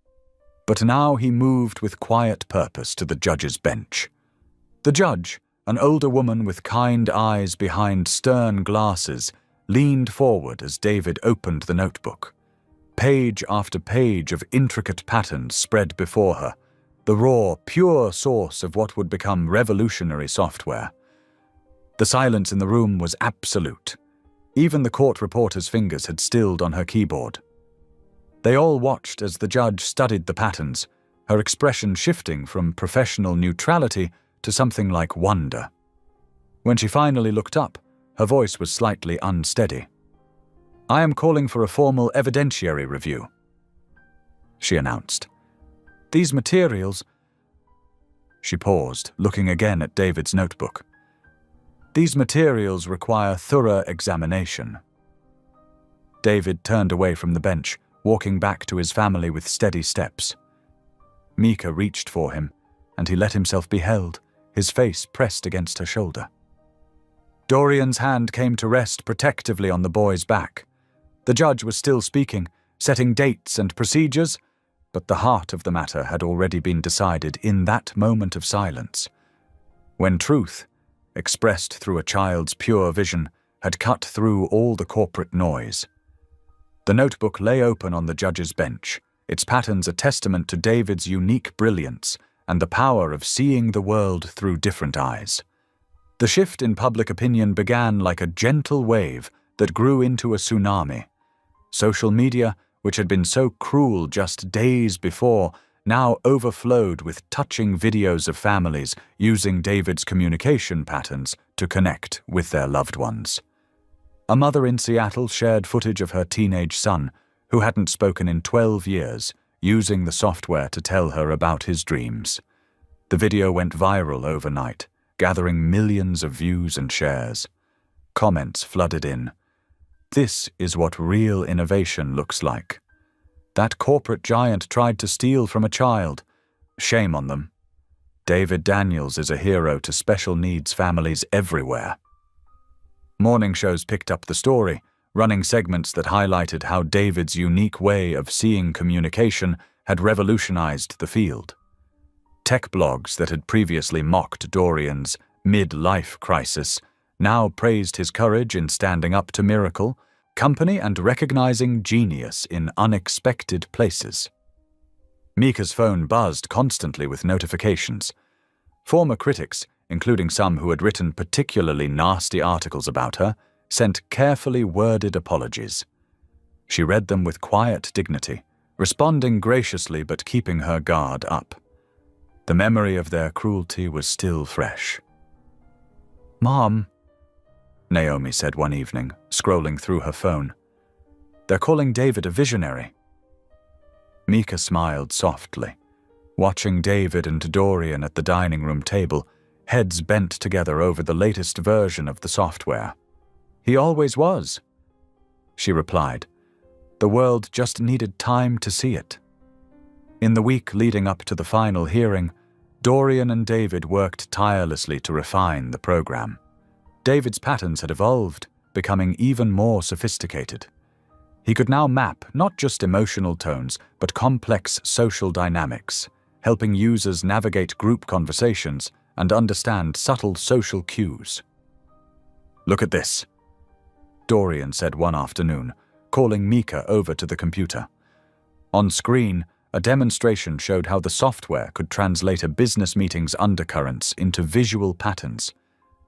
But now he moved with quiet purpose to the judge's bench. The judge, an older woman with kind eyes behind stern glasses, leaned forward as David opened the notebook. Page after page of intricate patterns spread before her, the raw, pure source of what would become revolutionary software. The silence in the room was absolute. Even the court reporter's fingers had stilled on her keyboard. They all watched as the judge studied the patterns, her expression shifting from professional neutrality to something like wonder. When she finally looked up, her voice was slightly unsteady. "I am calling for a formal evidentiary review," she announced. "These materials—" She paused, looking again at David's notebook. "These materials require thorough examination." David turned away from the bench, walking back to his family with steady steps. Mika reached for him, and he let himself be held, his face pressed against her shoulder. Dorian's hand came to rest protectively on the boy's back. The judge was still speaking, setting dates and procedures, but the heart of the matter had already been decided in that moment of silence, when truth, expressed through a child's pure vision, had cut through all the corporate noise. The notebook lay open on the judge's bench, its patterns a testament to David's unique brilliance and the power of seeing the world through different eyes. The shift in public opinion began like a gentle wave that grew into a tsunami. Social media, which had been so cruel just days before, now overflowed with touching videos of families using David's communication patterns to connect with their loved ones. A mother in Seattle shared footage of her teenage son, who hadn't spoken in 12 years, using the software to tell her about his dreams. The video went viral overnight, gathering millions of views and shares. Comments flooded in. "This is what real innovation looks like. That corporate giant tried to steal from a child. Shame on them. David Daniels is a hero to special needs families everywhere." Morning shows picked up the story, running segments that highlighted how David's unique way of seeing communication had revolutionized the field. Tech blogs that had previously mocked Dorian's mid-life crisis now praised his courage in standing up to miracle, company, and recognizing genius in unexpected places. Mika's phone buzzed constantly with notifications. Former critics, including some who had written particularly nasty articles about her, sent carefully worded apologies. She read them with quiet dignity, responding graciously but keeping her guard up. The memory of their cruelty was still fresh. "Mom," Naomi said one evening, scrolling through her phone. "They're calling David a visionary." Mika smiled softly, watching David and Dorian at the dining room table, heads bent together over the latest version of the software. "He always was," she replied. "The world just needed time to see it." In the week leading up to the final hearing, Dorian and David worked tirelessly to refine the program. David's patterns had evolved, becoming even more sophisticated. He could now map not just emotional tones, but complex social dynamics, helping users navigate group conversations and understand subtle social cues. "Look at this," Dorian said one afternoon, calling Mika over to the computer. On screen, a demonstration showed how the software could translate a business meeting's undercurrents into visual patterns.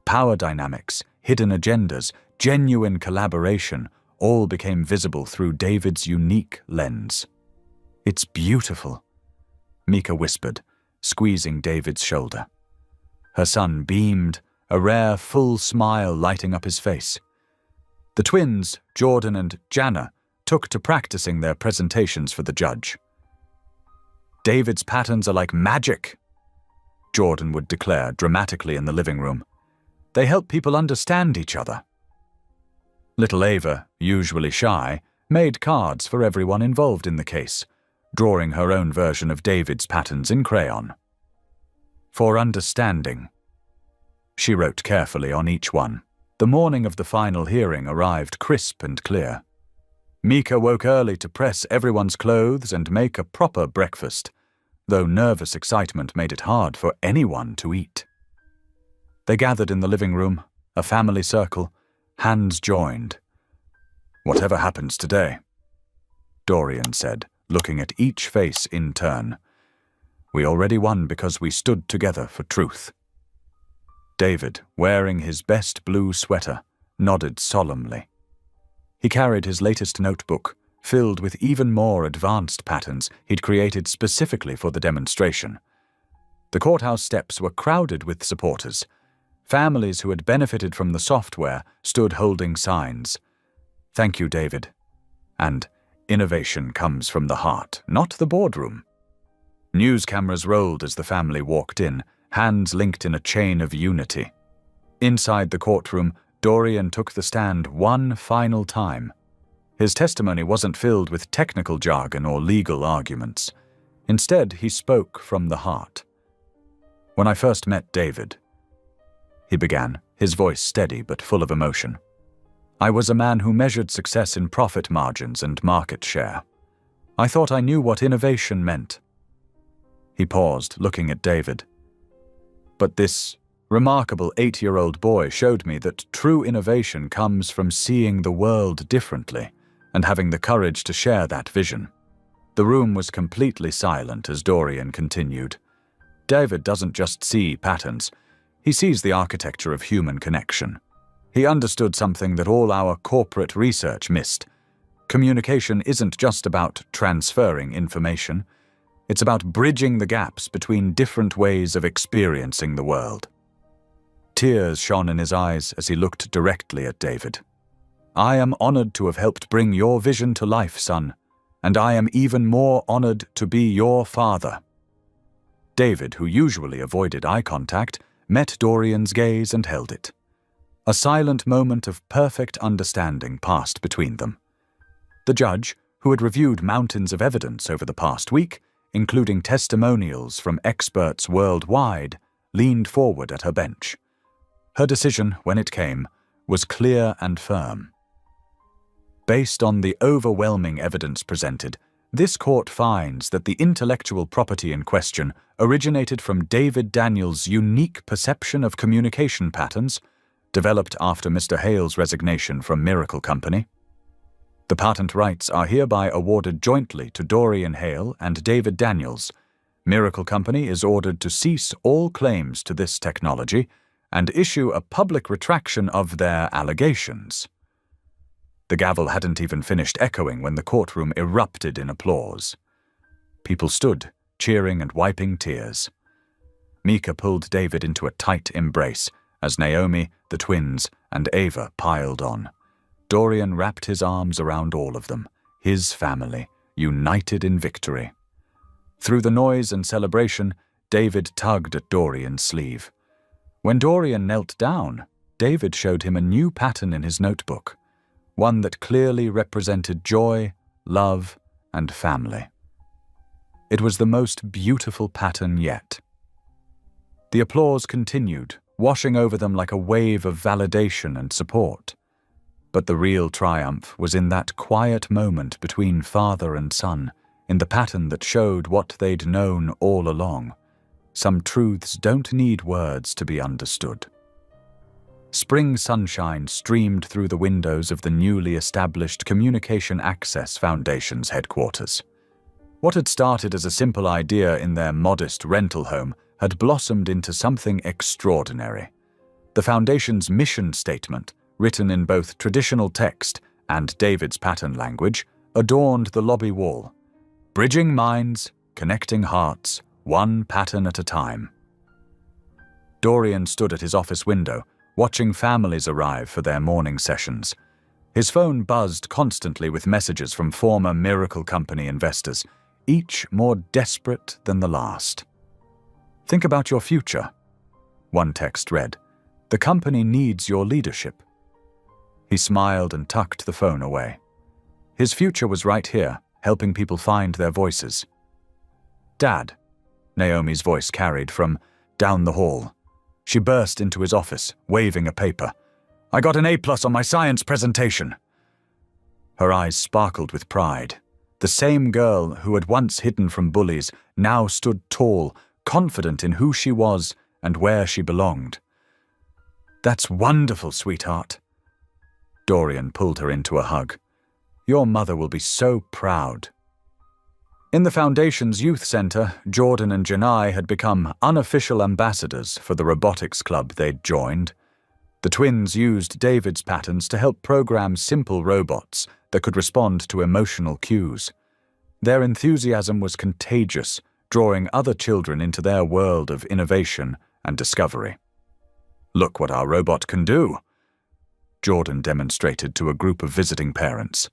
Power dynamics, hidden agendas, genuine collaboration all became visible through David's unique lens. "It's beautiful," Mika whispered, squeezing David's shoulder. Her son beamed, a rare, full smile lighting up his face. The twins, Jordan and Jana, took to practicing their presentations for the judge. "David's patterns are like magic," Jordan would declare dramatically in the living room. "They help people understand each other." Little Ava, usually shy, made cards for everyone involved in the case, drawing her own version of David's patterns in crayon. "For understanding," she wrote carefully on each one. The morning of the final hearing arrived crisp and clear. Mika woke early to press everyone's clothes and make a proper breakfast, though nervous excitement made it hard for anyone to eat. They gathered in the living room, a family circle, hands joined. "Whatever happens today," Dorian said, looking at each face in turn, "we already won because we stood together for truth." David, wearing his best blue sweater, nodded solemnly. He carried his latest notebook, filled with even more advanced patterns he'd created specifically for the demonstration. The courthouse steps were crowded with supporters. Families who had benefited from the software stood holding signs. "Thank you, David." And "Innovation comes from the heart, not the boardroom." News cameras rolled as the family walked in, hands linked in a chain of unity. Inside the courtroom, Dorian took the stand one final time. His testimony wasn't filled with technical jargon or legal arguments. Instead, he spoke from the heart. "When I first met David," he began, his voice steady but full of emotion, "I was a man who measured success in profit margins and market share. I thought I knew what innovation meant." He paused, looking at David. "But this remarkable 8-year-old boy showed me that true innovation comes from seeing the world differently and having the courage to share that vision." The room was completely silent as Dorian continued. "David doesn't just see patterns. He sees the architecture of human connection. He understood something that all our corporate research missed. Communication isn't just about transferring information. It's about bridging the gaps between different ways of experiencing the world." Tears shone in his eyes as he looked directly at David. "I am honored to have helped bring your vision to life, son, and I am even more honored to be your father." David, who usually avoided eye contact, met Dorian's gaze and held it. A silent moment of perfect understanding passed between them. The judge, who had reviewed mountains of evidence over the past week, including testimonials from experts worldwide, leaned forward at her bench. Her decision, when it came, was clear and firm. Based on the overwhelming evidence presented, this court finds that the intellectual property in question originated from David Daniels' unique perception of communication patterns, developed after Mr. Hale's resignation from Miracle Company. The patent rights are hereby awarded jointly to Dorian Hale and David Daniels. Miracle Company is ordered to cease all claims to this technology and issue a public retraction of their allegations. The gavel hadn't even finished echoing when the courtroom erupted in applause. People stood, cheering and wiping tears. Mika pulled David into a tight embrace as Naomi, the twins, and Ava piled on. Dorian wrapped his arms around all of them, his family, united in victory. Through the noise and celebration, David tugged at Dorian's sleeve. When Dorian knelt down, David showed him a new pattern in his notebook, one that clearly represented joy, love, and family. It was the most beautiful pattern yet. The applause continued, washing over them like a wave of validation and support. But the real triumph was in that quiet moment between father and son, in the pattern that showed what they'd known all along. Some truths don't need words to be understood. Spring sunshine streamed through the windows of the newly established Communication Access Foundation's headquarters. What had started as a simple idea in their modest rental home had blossomed into something extraordinary. The Foundation's mission statement, written in both traditional text and David's pattern language, adorned the lobby wall. Bridging minds, connecting hearts, one pattern at a time. Dorian stood at his office window, watching families arrive for their morning sessions. His phone buzzed constantly with messages from former Miracle Company investors, each more desperate than the last. "Think about your future," one text read. "The company needs your leadership." He smiled and tucked the phone away. His future was right here, helping people find their voices. "Dad," Naomi's voice carried from down the hall. She burst into his office, waving a paper. "I got an A+ on my science presentation." Her eyes sparkled with pride. The same girl who had once hidden from bullies now stood tall, confident in who she was and where she belonged. "That's wonderful, sweetheart." Dorian pulled her into a hug. "Your mother will be so proud." In the Foundation's youth center, Jordan and Janai had become unofficial ambassadors for the robotics club they'd joined. The twins used David's patterns to help program simple robots that could respond to emotional cues. Their enthusiasm was contagious, drawing other children into their world of innovation and discovery. "Look what our robot can do," Jordan demonstrated to a group of visiting parents.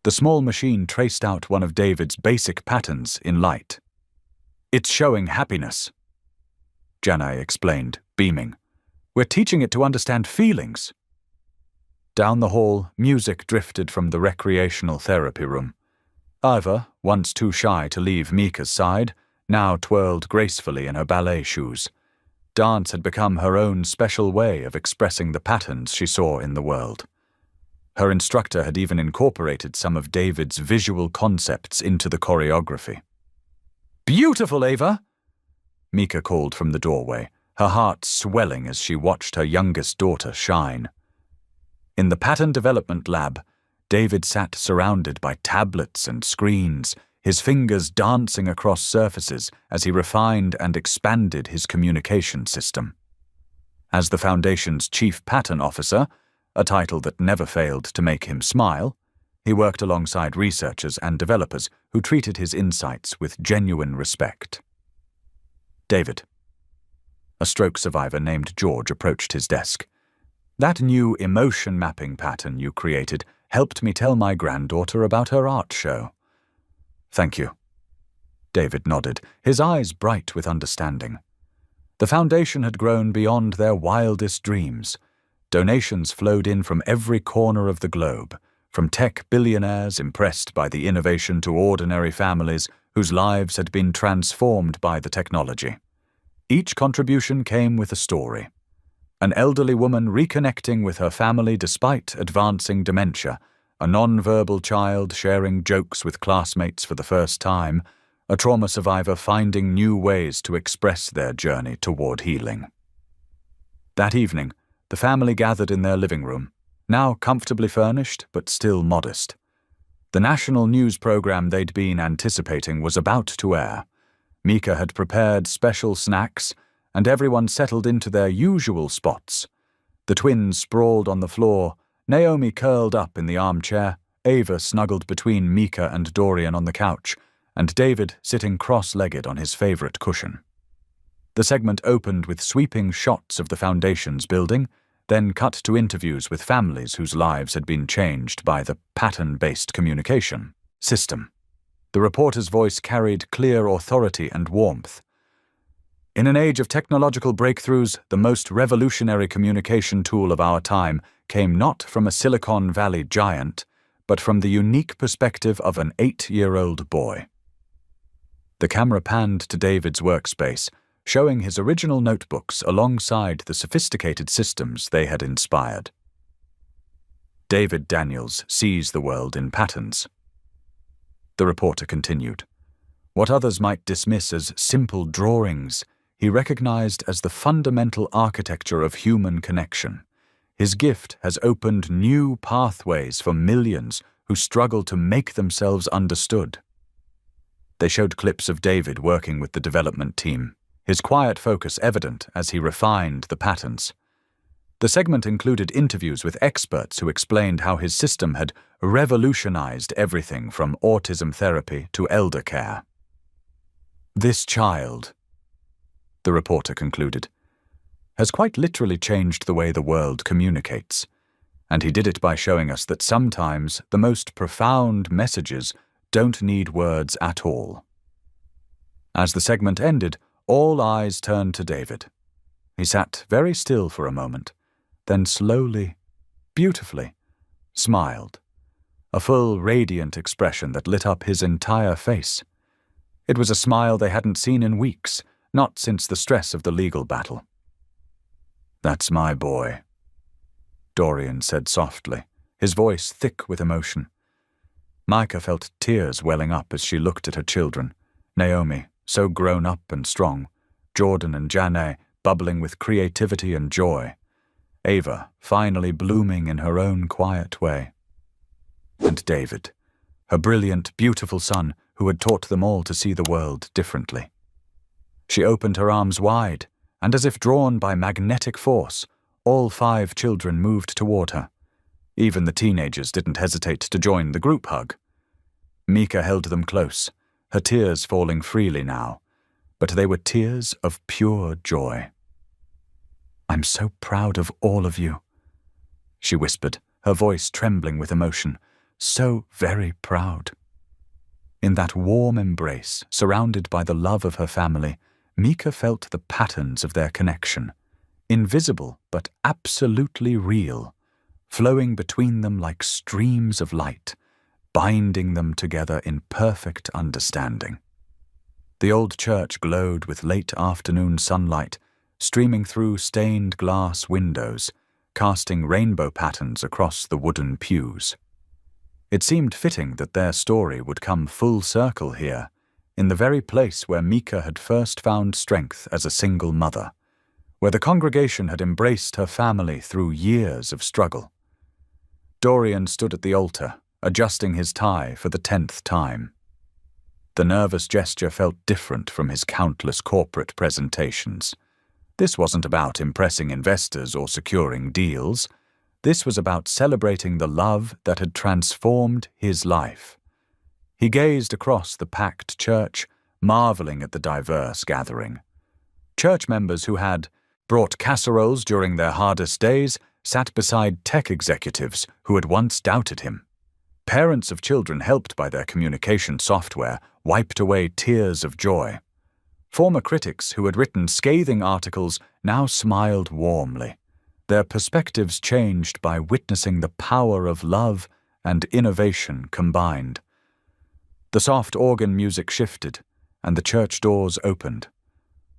The small machine traced out one of David's basic patterns in light. "It's showing happiness," Janai explained, beaming. "We're teaching it to understand feelings." Down the hall, music drifted from the recreational therapy room. Iva, once too shy to leave Mika's side, now twirled gracefully in her ballet shoes. Dance had become her own special way of expressing the patterns she saw in the world. Her instructor had even incorporated some of David's visual concepts into the choreography. "Beautiful, Ava!" Mika called from the doorway, her heart swelling as she watched her youngest daughter shine. In the pattern development lab, David sat surrounded by tablets and screens, his fingers dancing across surfaces as he refined and expanded his communication system. As the Foundation's chief pattern officer, a title that never failed to make him smile, he worked alongside researchers and developers who treated his insights with genuine respect. "David." A stroke survivor named George approached his desk. "That new emotion mapping pattern you created helped me tell my granddaughter about her art show." "Thank you." David nodded, his eyes bright with understanding. The Foundation had grown beyond their wildest dreams. Donations flowed in from every corner of the globe, from tech billionaires impressed by the innovation to ordinary families whose lives had been transformed by the technology. Each contribution came with a story. An elderly woman reconnecting with her family despite advancing dementia, a non-verbal child sharing jokes with classmates for the first time, a trauma survivor finding new ways to express their journey toward healing. That evening, the family gathered in their living room, now comfortably furnished but still modest. The national news program they'd been anticipating was about to air. Mika had prepared special snacks, and everyone settled into their usual spots. The twins sprawled on the floor, Naomi curled up in the armchair, Ava snuggled between Mika and Dorian on the couch, and David sitting cross-legged on his favorite cushion. The segment opened with sweeping shots of the Foundation's building, then cut to interviews with families whose lives had been changed by the pattern-based communication system. The reporter's voice carried clear authority and warmth. "In an age of technological breakthroughs, the most revolutionary communication tool of our time came not from a Silicon Valley giant, but from the unique perspective of an 8-year-old boy." The camera panned to David's workspace, showing his original notebooks alongside the sophisticated systems they had inspired. David Daniels sees the world in patterns. The reporter continued. What others might dismiss as simple drawings, he recognized as the fundamental architecture of human connection. His gift has opened new pathways for millions who struggle to make themselves understood. They showed clips of David working with the development team, his quiet focus evident as he refined the patterns. The segment included interviews with experts who explained how his system had revolutionized everything from autism therapy to elder care. "This child," the reporter concluded, "has quite literally changed the way the world communicates, and he did it by showing us that sometimes the most profound messages don't need words at all." As the segment ended, all eyes turned to David. He sat very still for a moment, then slowly, beautifully, smiled, a full, radiant expression that lit up his entire face. It was a smile they hadn't seen in weeks, not since the stress of the legal battle. "That's my boy," Dorian said softly, his voice thick with emotion. Micah felt tears welling up as she looked at her children, Naomi, so grown up and strong, Jordan and Janai bubbling with creativity and joy, Ava finally blooming in her own quiet way, and David, her brilliant, beautiful son who had taught them all to see the world differently. She opened her arms wide, and as if drawn by magnetic force, all 5 children moved toward her. Even the teenagers didn't hesitate to join the group hug. Mika held them close, her tears falling freely now, but they were tears of pure joy. "I'm so proud of all of you," she whispered, her voice trembling with emotion. "So very proud." In that warm embrace, surrounded by the love of her family, Mika felt the patterns of their connection, invisible but absolutely real, flowing between them like streams of light, binding them together in perfect understanding. The old church glowed with late afternoon sunlight, streaming through stained glass windows, casting rainbow patterns across the wooden pews. It seemed fitting that their story would come full circle here, in the very place where Mika had first found strength as a single mother, where the congregation had embraced her family through years of struggle. Dorian stood at the altar, adjusting his tie for the 10th time. The nervous gesture felt different from his countless corporate presentations. This wasn't about impressing investors or securing deals. This was about celebrating the love that had transformed his life. He gazed across the packed church, marveling at the diverse gathering. Church members who had brought casseroles during their hardest days sat beside tech executives who had once doubted him. Parents of children helped by their communication software wiped away tears of joy. Former critics who had written scathing articles now smiled warmly, their perspectives changed by witnessing the power of love and innovation combined. The soft organ music shifted, and the church doors opened.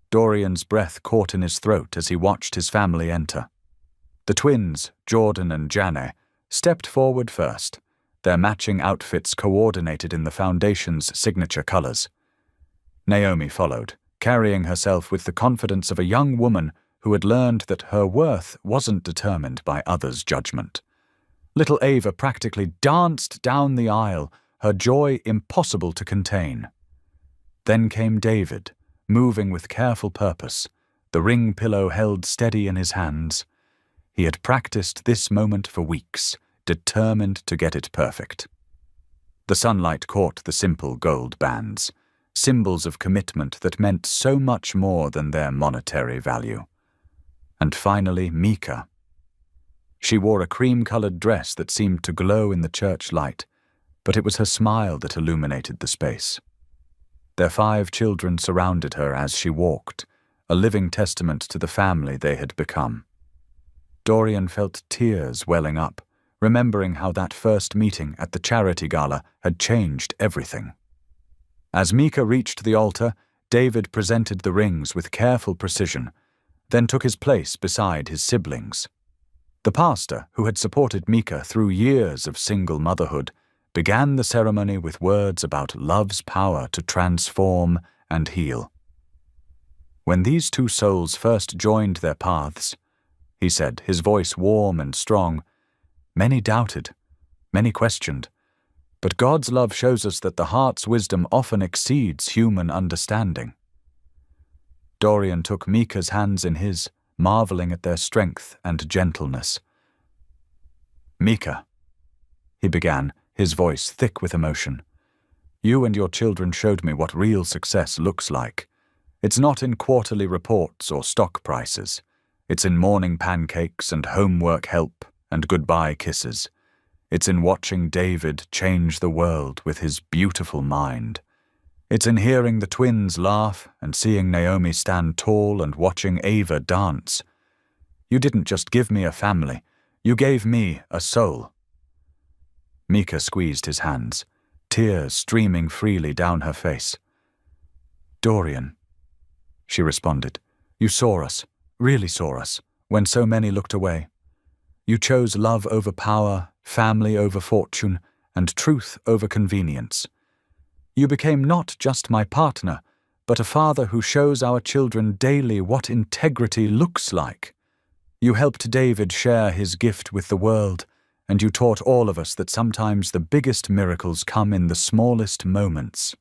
Dorian's breath caught in his throat as he watched his family enter. The twins, Jordan and Janne, stepped forward first, their matching outfits coordinated in the foundation's signature colors. Naomi followed, carrying herself with the confidence of a young woman who had learned that her worth wasn't determined by others' judgment. Little Ava practically danced down the aisle, her joy impossible to contain. Then came David, moving with careful purpose, the ring pillow held steady in his hands. He had practiced this moment for weeks, determined to get it perfect. The sunlight caught the simple gold bands, symbols of commitment that meant so much more than their monetary value. And finally, Mika. She wore a cream-colored dress that seemed to glow in the church light, but it was her smile that illuminated the space. Their 5 children surrounded her as she walked, a living testament to the family they had become. Dorian felt tears welling up, remembering how that first meeting at the charity gala had changed everything. As Mika reached the altar, David presented the rings with careful precision, then took his place beside his siblings. The pastor, who had supported Mika through years of single motherhood, began the ceremony with words about love's power to transform and heal. "When these 2 souls first joined their paths," he said, his voice warm and strong, "many doubted, many questioned, but God's love shows us that the heart's wisdom often exceeds human understanding." Dorian took Mika's hands in his, marveling at their strength and gentleness. "Mika," he began, his voice thick with emotion, "you and your children showed me what real success looks like. It's not in quarterly reports or stock prices. It's in morning pancakes and homework help and goodbye kisses. It's in watching David change the world with his beautiful mind. It's in hearing the twins laugh and seeing Naomi stand tall and watching Ava dance. You didn't just give me a family, you gave me a soul." Mika squeezed his hands, tears streaming freely down her face. "Dorian," she responded, "you saw us, really saw us, when so many looked away. You chose love over power, family over fortune, and truth over convenience. You became not just my partner, but a father who shows our children daily what integrity looks like. You helped David share his gift with the world, and you taught all of us that sometimes the biggest miracles come in the smallest moments."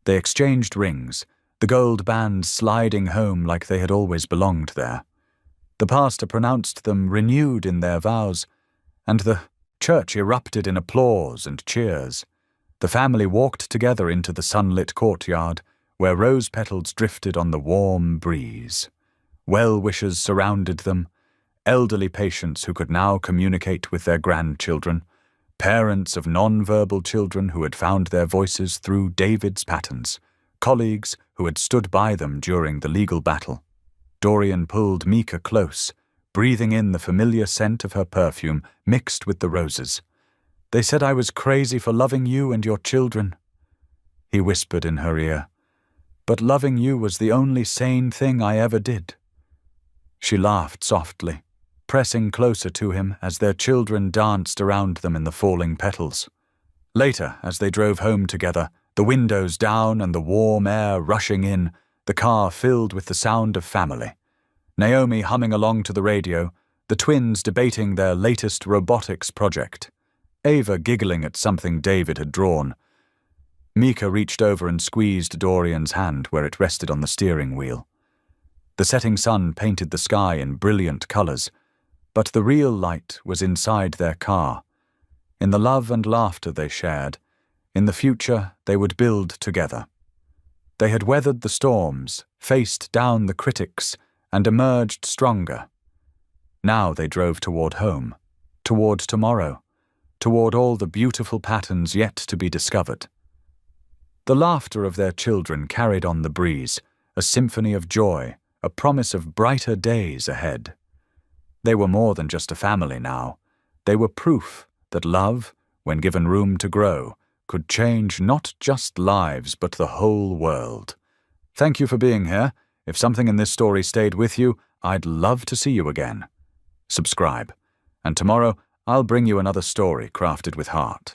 They exchanged rings, the gold bands sliding home like they had always belonged there. The pastor pronounced them renewed in their vows, and the church erupted in applause and cheers. The family walked together into the sunlit courtyard, where rose petals drifted on the warm breeze. Well-wishers surrounded them, elderly patients who could now communicate with their grandchildren, parents of non-verbal children who had found their voices through David's patterns, colleagues who had stood by them during the legal battle. Dorian pulled Mika close, breathing in the familiar scent of her perfume mixed with the roses. "They said I was crazy for loving you and your children," he whispered in her ear. "But loving you was the only sane thing I ever did." She laughed softly, pressing closer to him as their children danced around them in the falling petals. Later, as they drove home together, the windows down and the warm air rushing in, the car filled with the sound of family. Naomi humming along to the radio, the twins debating their latest robotics project. Ava giggling at something David had drawn. Mika reached over and squeezed Dorian's hand where it rested on the steering wheel. The setting sun painted the sky in brilliant colors, but the real light was inside their car, in the love and laughter they shared. In the future they would build together. They had weathered the storms, faced down the critics, and emerged stronger. Now they drove toward home, toward tomorrow, toward all the beautiful patterns yet to be discovered. The laughter of their children carried on the breeze, a symphony of joy, a promise of brighter days ahead. They were more than just a family now. They were proof that love, when given room to grow, could change not just lives but the whole world. Thank you for being here. If something in this story stayed with you, I'd love to see you again. Subscribe, and tomorrow I'll bring you another story crafted with heart.